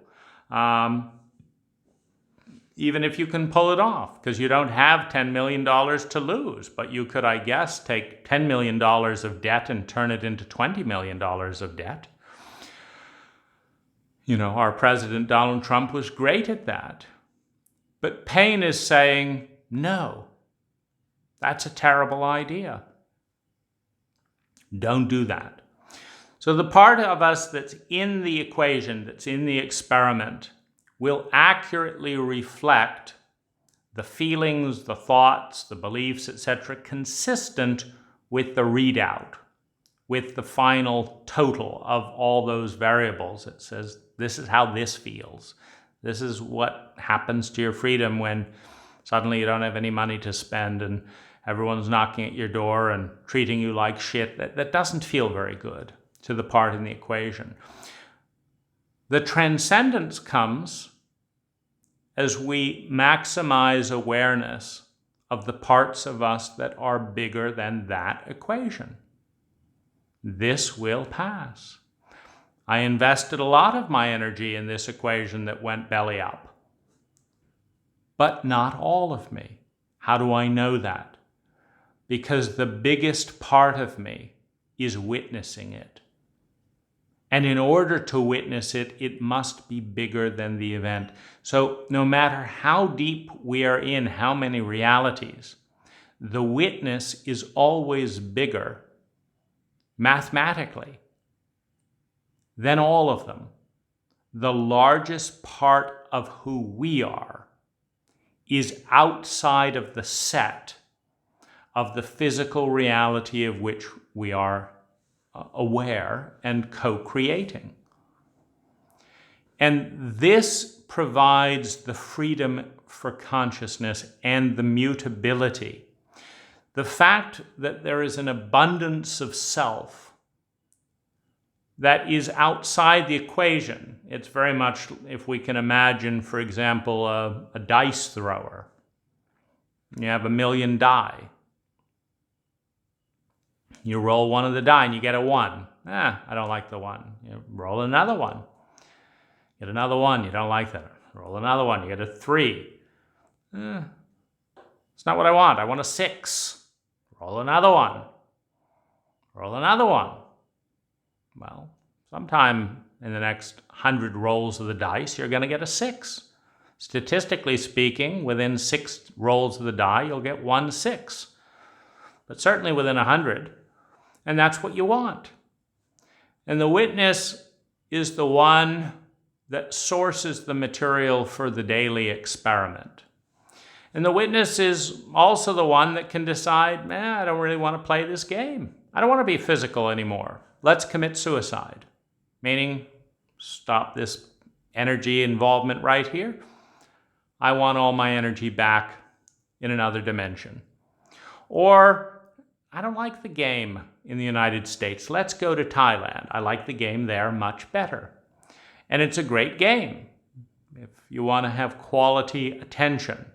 Even if you can pull it off, because you don't have $10 million to lose. But you could, I guess, take $10 million of debt and turn it into $20 million of debt. You know, our president, Donald Trump, was great at that. But pain is saying, no, that's a terrible idea. Don't do that. So the part of us that's in the equation, that's in the experiment, will accurately reflect the feelings, the thoughts, the beliefs, etc., consistent with the readout, with the final total of all those variables. It says, this is how this feels. This is what happens to your freedom when suddenly you don't have any money to spend and everyone's knocking at your door and treating you like shit. That doesn't feel very good to the part in the equation. The transcendence comes as we maximize awareness of the parts of us that are bigger than that equation. This will pass. I invested a lot of my energy in this equation that went belly up, but not all of me. How do I know that? Because the biggest part of me is witnessing it. And in order to witness it, it must be bigger than the event. So no matter how deep we are in, how many realities, the witness is always bigger, mathematically, than all of them. The largest part of who we are is outside of the set of the physical reality of which we are aware and co-creating. And this provides the freedom for consciousness and the mutability. The fact that there is an abundance of self that is outside the equation. It's very much, if we can imagine, for example, a dice thrower. You have 1,000,000 die. You roll one of the die and you get a 1. I don't like the 1. You roll another one. Get another 1, you don't like that. Roll another one, you get a 3. It's not what I want. I want a 6. Roll another one. Roll another one. Well, sometime in the next 100 rolls of the dice, you're going to get a 6. Statistically speaking, within 6 rolls of the die, you'll get 1 6. But certainly within 100. And that's what you want. And the witness is the one that sources the material for the daily experiment. And the witness is also the one that can decide, I don't really want to play this game. I don't want to be physical anymore. Let's commit suicide. Meaning, stop this energy involvement right here. I want all my energy back in another dimension. Or, I don't like the game in the United States. Let's go to Thailand. I like the game there much better. And it's a great game. If you want to have quality attention,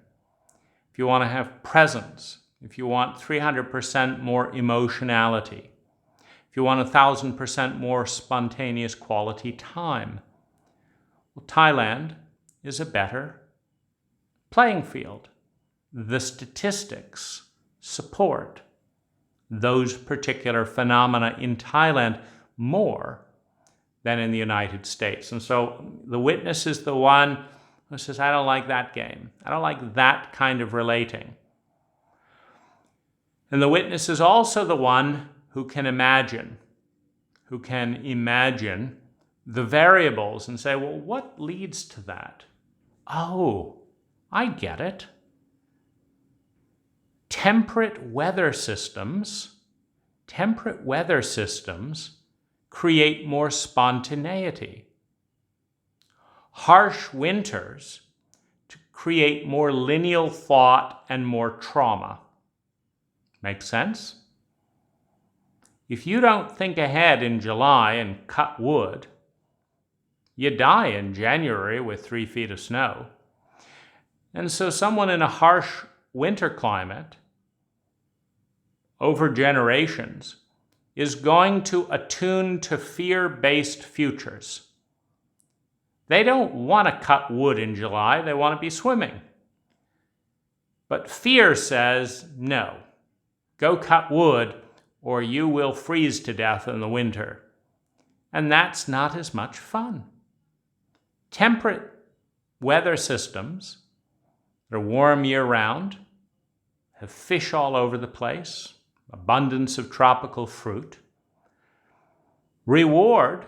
if you want to have presence, if you want 300% more emotionality, if you want 1,000% more spontaneous quality time, well, Thailand is a better playing field. The statistics support those particular phenomena in Thailand more than in the United States. And so the witness is the one who says, I don't like that game. I don't like that kind of relating. And the witness is also the one who can imagine the variables and say, well, what leads to that? Oh, I get it. Temperate weather systems create more spontaneity. Harsh winters create more lineal thought and more trauma. Make sense? If you don't think ahead in July and cut wood, you die in January with 3 feet of snow. And so someone in a harsh winter climate, over generations, is going to attune to fear-based futures. They don't want to cut wood in July, they want to be swimming. But fear says, no, go cut wood or you will freeze to death in the winter. And that's not as much fun. Temperate weather systems that are warm year-round, have fish all over the place, abundance of tropical fruit, reward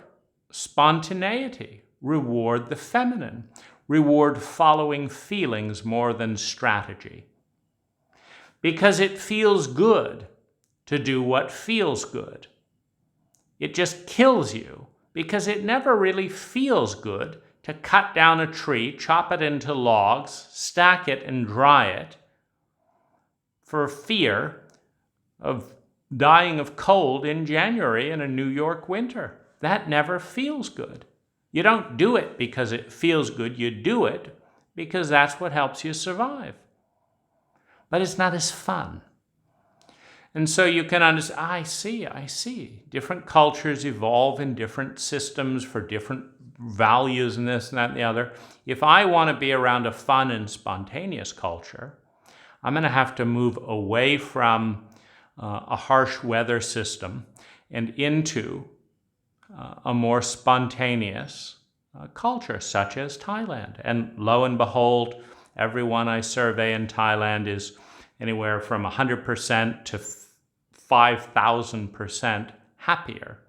spontaneity, reward the feminine, reward following feelings more than strategy. Because it feels good to do what feels good. It just kills you because it never really feels good to cut down a tree, chop it into logs, stack it and dry it for fear of dying of cold in January in a New York winter. That never feels good. You don't do it because it feels good. You do it because that's what helps you survive. But it's not as fun. And so you can understand, I see. Different cultures evolve in different systems for different values and this and that and the other. If I want to be around a fun and spontaneous culture, I'm going to have to move away from a harsh weather system and into a more spontaneous culture, such as Thailand. And lo and behold, everyone I survey in Thailand is anywhere from 100% to 5,000% happier.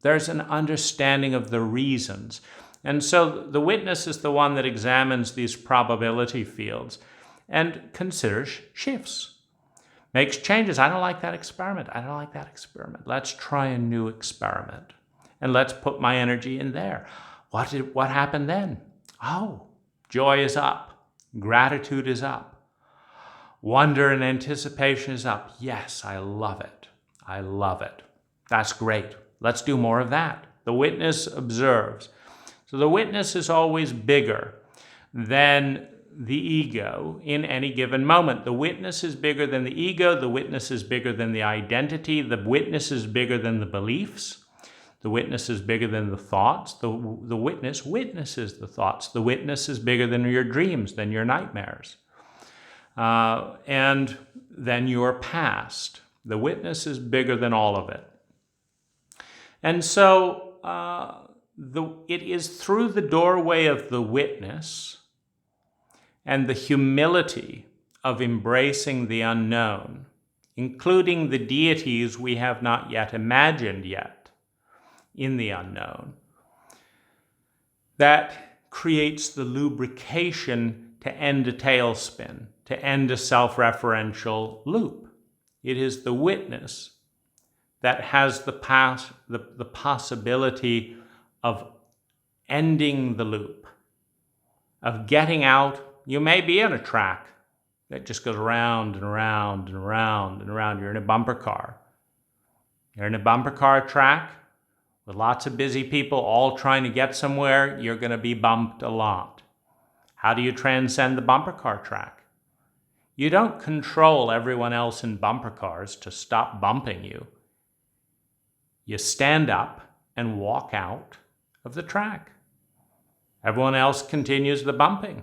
There's an understanding of the reasons. And so the witness is the one that examines these probability fields and considers shifts. makes changes. I don't like that experiment. I don't like that experiment. Let's try a new experiment. And let's put my energy in there. What happened then? Oh, joy is up. Gratitude is up. Wonder and anticipation is up. Yes, I love it. I love it. That's great. Let's do more of that. The witness observes. So the witness is always bigger than the ego in any given moment. The witness is bigger than the ego. The witness is bigger than the identity. The witness is bigger than the beliefs. The witness is bigger than the thoughts. The witness witnesses the thoughts. The witness is bigger than your dreams, than your nightmares, and than your past. The witness is bigger than all of it. And so it is through the doorway of the witness and the humility of embracing the unknown, including the deities we have not yet imagined yet in the unknown, that creates the lubrication to end a tailspin, to end a self-referential loop. It is the witness that has the possibility of ending the loop, of getting out. You may be in a track that just goes around and around and around and around. You're in a bumper car. You're in a bumper car track with lots of busy people all trying to get somewhere. You're going to be bumped a lot. How do you transcend the bumper car track? You don't control everyone else in bumper cars to stop bumping you. You stand up and walk out of the track. Everyone else continues the bumping.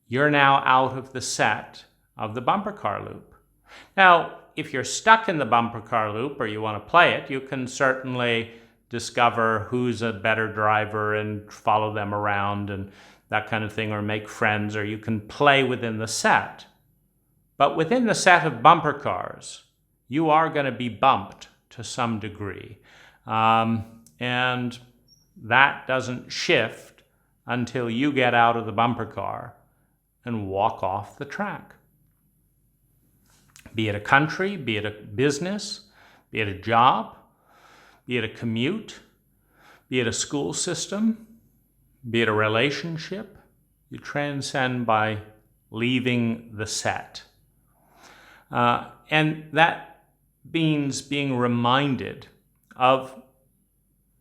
You're now out of the set of the bumper car loop. Now, if you're stuck in the bumper car loop or you want to play it, you can certainly discover who's a better driver and follow them around and that kind of thing, or make friends, or you can play within the set. But within the set of bumper cars, you are going to be bumped to some degree. And that doesn't shift until you get out of the bumper car and walk off the track. Be it a country, be it a business, be it a job, be it a commute, be it a school system, be it a relationship, you transcend by leaving the set. And that means being reminded of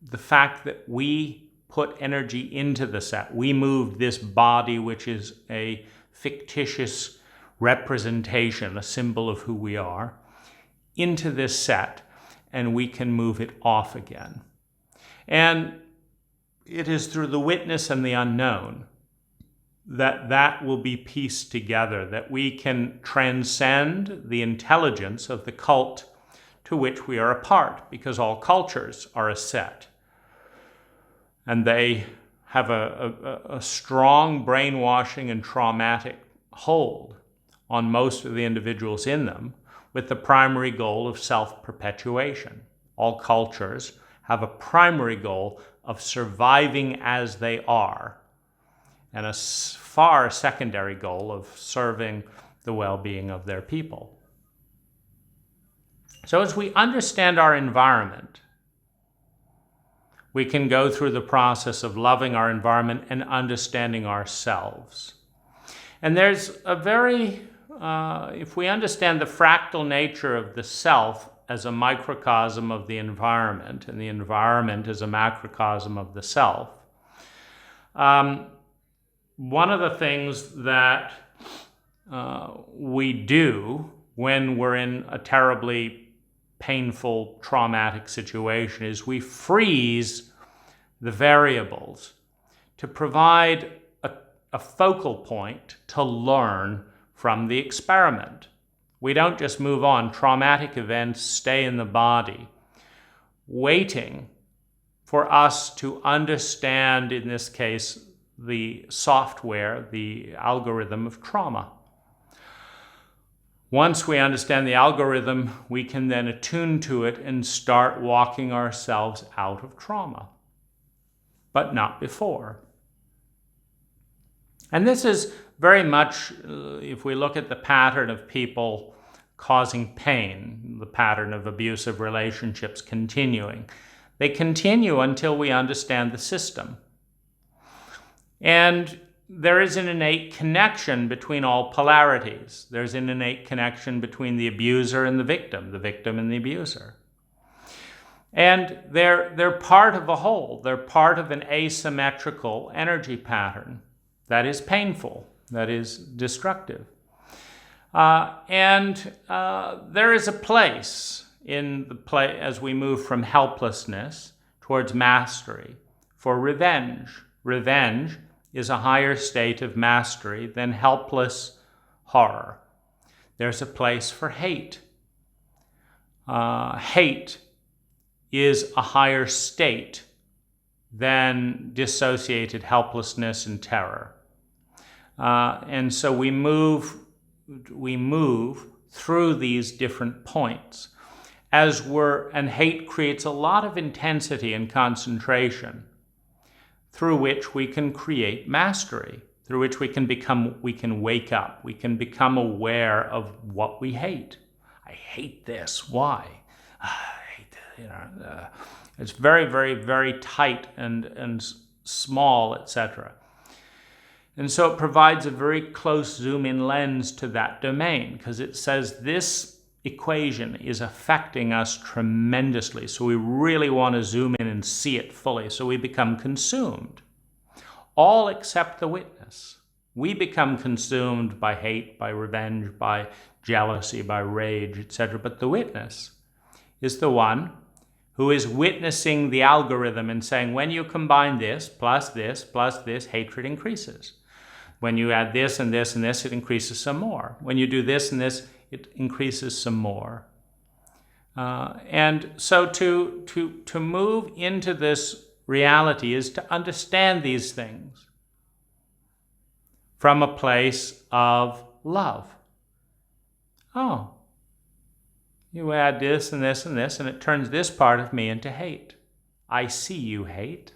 the fact that we put energy into the set. We moved this body, which is a fictitious representation, a symbol of who we are, into this set, and we can move it off again. And it is through the witness and the unknown that will be pieced together, that we can transcend the intelligence of the cult to which we are a part, because all cultures are a set. And they have a strong brainwashing and traumatic hold on most of the individuals in them, with the primary goal of self-perpetuation. All cultures have a primary goal of surviving as they are, and a far secondary goal of serving the well-being of their people. So as we understand our environment, we can go through the process of loving our environment and understanding ourselves. And there's a very, if we understand the fractal nature of the self as a microcosm of the environment, and the environment as a macrocosm of the self, one of the things that we do when we're in a terribly painful, traumatic situation is we freeze the variables to provide a focal point to learn from the experiment. We don't just move on. Traumatic events stay in the body, waiting for us to understand, in this case, the software, the algorithm of trauma. Once we understand the algorithm, we can then attune to it and start walking ourselves out of trauma, but not before. And this is very much, if we look at the pattern of people causing pain, the pattern of abusive relationships continuing. They continue until we understand the system. And there is an innate connection between all polarities. There's an innate connection between the abuser and the victim and the abuser. And they're part of a whole. They're part of an asymmetrical energy pattern that is painful, that is destructive. And there is a place as we move from helplessness towards mastery for revenge. Revenge is a higher state of mastery than helpless horror. There's a place for hate. Hate is a higher state than dissociated helplessness and terror. And so we move through these different points and hate creates a lot of intensity and concentration through which we can create mastery, through which we can wake up, we can become aware of what we hate. I hate this. Why? I hate this. It's very, very, very tight and small, etc. And so it provides a very close zoom-in lens to that domain, because it says this equation is affecting us tremendously. So we really want to zoom in and see it fully. So we become consumed. All except the witness. We become consumed by hate, by revenge, by jealousy, by rage, etc. But the witness is the one who is witnessing the algorithm and saying, when you combine this, plus this, hatred increases. When you add this and this and this, it increases some more. When you do this and this, it increases some more. And so to move into this reality is to understand these things from a place of love. Oh, you add this and this and this, and it turns this part of me into hate. I see you hate.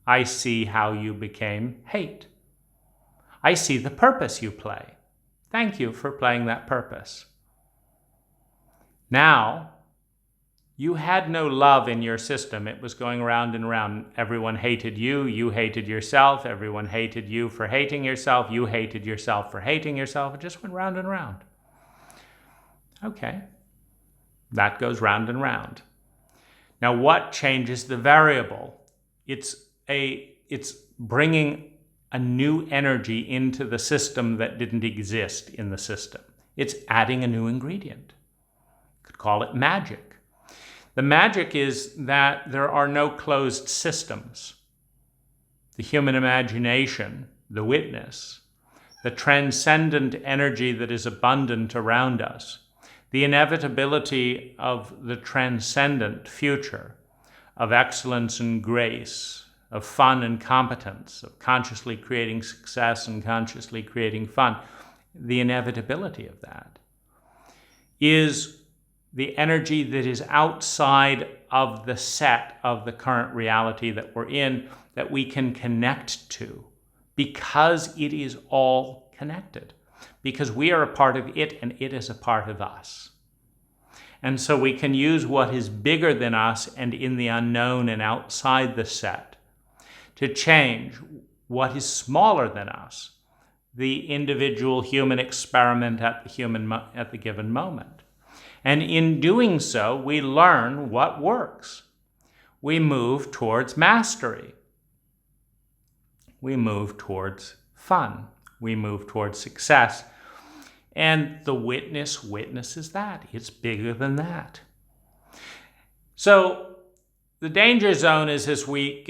I see how you became hate. I see the purpose you play. Thank you for playing that purpose. Now, you had no love in your system. It was going round and round. Everyone hated you. You hated yourself. Everyone hated you for hating yourself. You hated yourself for hating yourself. It just went round and round. Okay. That goes round and round. Now, what changes the variable? It's bringing a new energy into the system that didn't exist in the system. It's adding a new ingredient. You could call it magic. The magic is that there are no closed systems. The human imagination, the witness, the transcendent energy that is abundant around us, the inevitability of the transcendent future, of excellence and grace, of fun and competence, of consciously creating success and consciously creating fun, the inevitability of that is the energy that is outside of the set of the current reality that we're in, that we can connect to, because it is all connected, because we are a part of it and it is a part of us. And so we can use what is bigger than us and in the unknown and outside the set to change what is smaller than us, the individual human experiment at the given moment. And in doing so, we learn what works. We move towards mastery. We move towards fun. We move towards success. And the witness witnesses that. It's bigger than that. So the danger zone is as we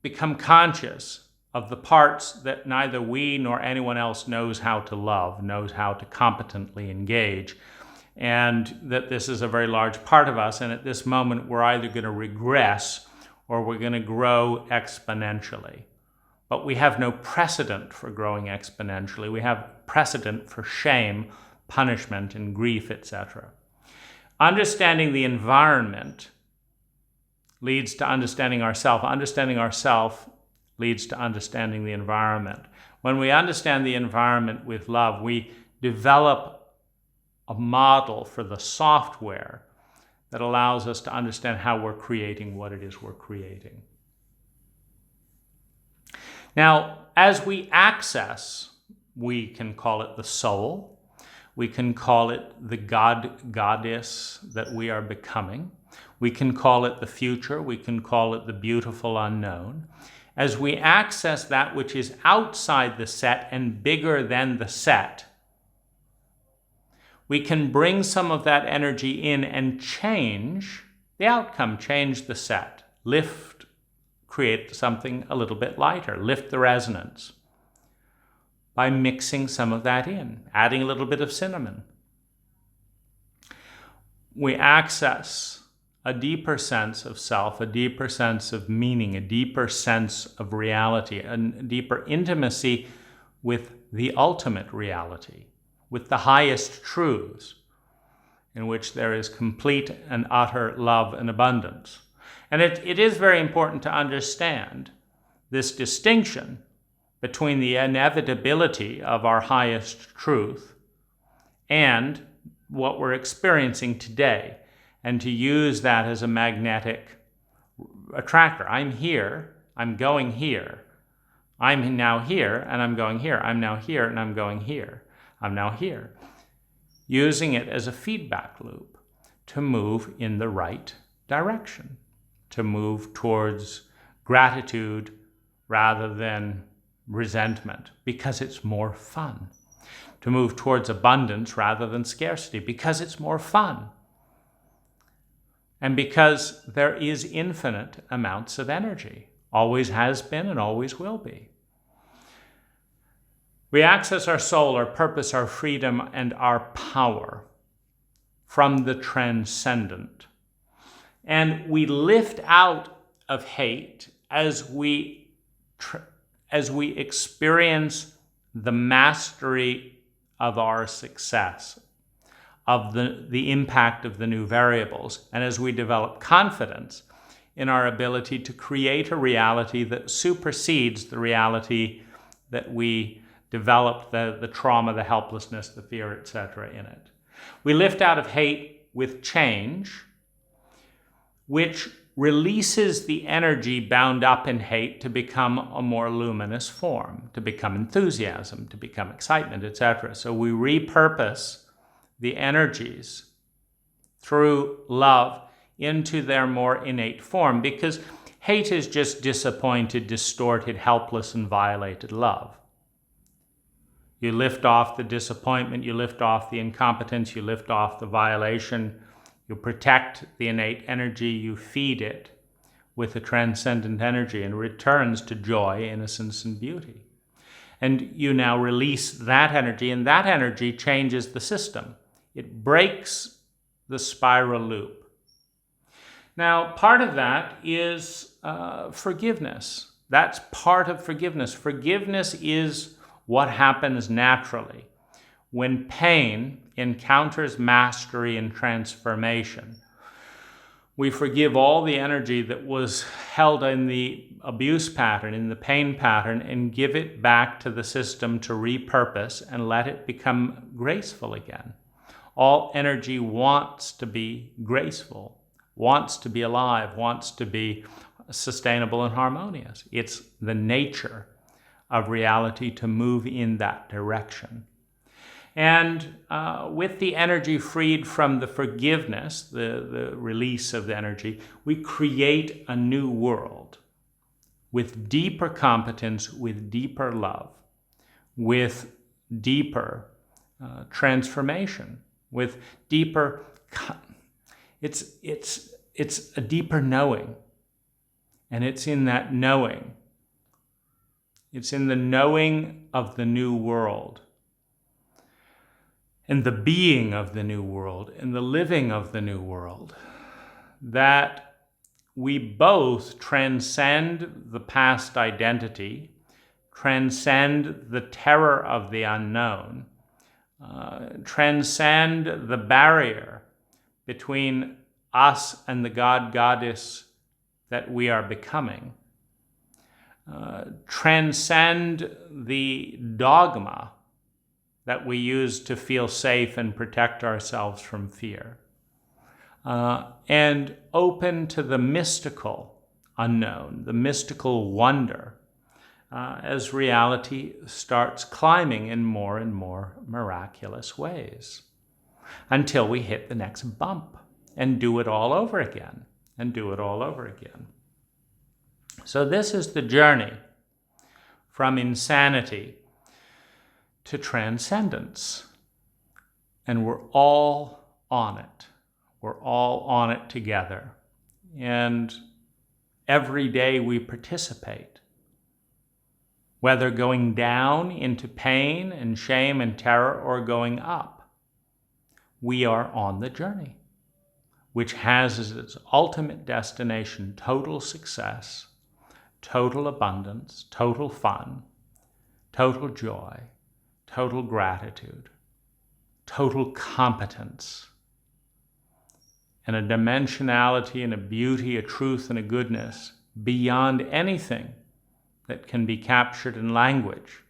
become conscious of the parts that neither we nor anyone else knows how to love, knows how to competently engage, and that this is a very large part of us, and at this moment we're either going to regress or we're going to grow exponentially. But we have no precedent for growing exponentially. We have precedent for shame, punishment, and grief, etc. Understanding the environment leads to understanding ourself. Understanding ourself leads to understanding the environment. When we understand the environment with love, we develop a model for the software that allows us to understand how we're creating what it is we're creating. Now, as we access, we can call it the soul, we can call it the God, goddess that we are becoming, we can call it the future, we can call it the beautiful unknown. As we access that which is outside the set and bigger than the set, we can bring some of that energy in and change the outcome, change the set, lift, create something a little bit lighter, lift the resonance by mixing some of that in, adding a little bit of cinnamon. We access a deeper sense of self, a deeper sense of meaning, a deeper sense of reality, a deeper intimacy with the ultimate reality, with the highest truths, in which there is complete and utter love and abundance. And it is very important to understand this distinction between the inevitability of our highest truth and what we're experiencing today, and to use that as a magnetic attractor. I'm here, I'm going here. I'm now here, and I'm going here. I'm now here, and I'm going here. I'm now here. Using it as a feedback loop to move in the right direction, to move towards gratitude rather than resentment, because it's more fun. To move towards abundance rather than scarcity, because it's more fun. And because there is infinite amounts of energy, always has been and always will be. We access our soul, our purpose, our freedom, and our power from the transcendent. And we lift out of hate as we experience the mastery of our success, of the impact of the new variables, and as we develop confidence in our ability to create a reality that supersedes the reality that we developed, the trauma, the helplessness, the fear, etc. in it. We lift out of hate with change, which releases the energy bound up in hate to become a more luminous form, to become enthusiasm, to become excitement, etc. So we repurpose the energies through love into their more innate form, because hate is just disappointed, distorted, helpless, and violated love. You lift off the disappointment, you lift off the incompetence, you lift off the violation, you protect the innate energy, you feed it with the transcendent energy, and it returns to joy, innocence, and beauty. And you now release that energy, and that energy changes the system. It breaks the spiral loop. Now, part of that is forgiveness. That's part of forgiveness. Forgiveness is what happens naturally when pain encounters mastery and transformation. We forgive all the energy that was held in the abuse pattern, in the pain pattern, and give it back to the system to repurpose and let it become graceful again. All energy wants to be graceful, wants to be alive, wants to be sustainable and harmonious. It's the nature of reality to move in that direction. And with the energy freed from the forgiveness, the release of the energy, we create a new world with deeper competence, with deeper love, with deeper transformation, with deeper, it's a deeper knowing. And it's in that knowing, it's in the knowing of the new world, and the being of the new world, and the living of the new world, that we both transcend the past identity, transcend the terror of the unknown, transcend the barrier between us and the God, goddess that we are becoming, transcend the dogma that we use to feel safe and protect ourselves from fear. And open to the mystical unknown, the mystical wonder, as reality starts climbing in more and more miraculous ways, until we hit the next bump and do it all over again, and do it all over again. So this is the journey from insanity to transcendence. And we're all on it. We're all on it together. And every day we participate, whether going down into pain and shame and terror or going up. We are on the journey, which has as its ultimate destination total success, total abundance, total fun, total joy, total gratitude, total competence, and a dimensionality and a beauty, a truth and a goodness beyond anything that can be captured in language.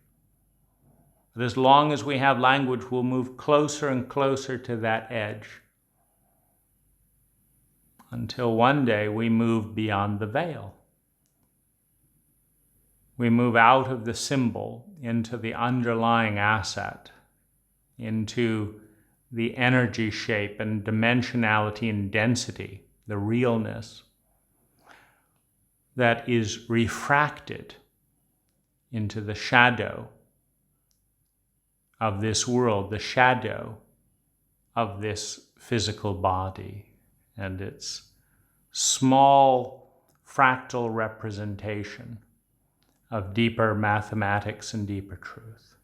But as long as we have language, we'll move closer and closer to that edge, until one day we move beyond the veil. We move out of the symbol into the underlying asset, into the energy shape and dimensionality and density, the realness that is refracted into the shadow of this world, the shadow of this physical body and its small fractal representation of deeper mathematics and deeper truth.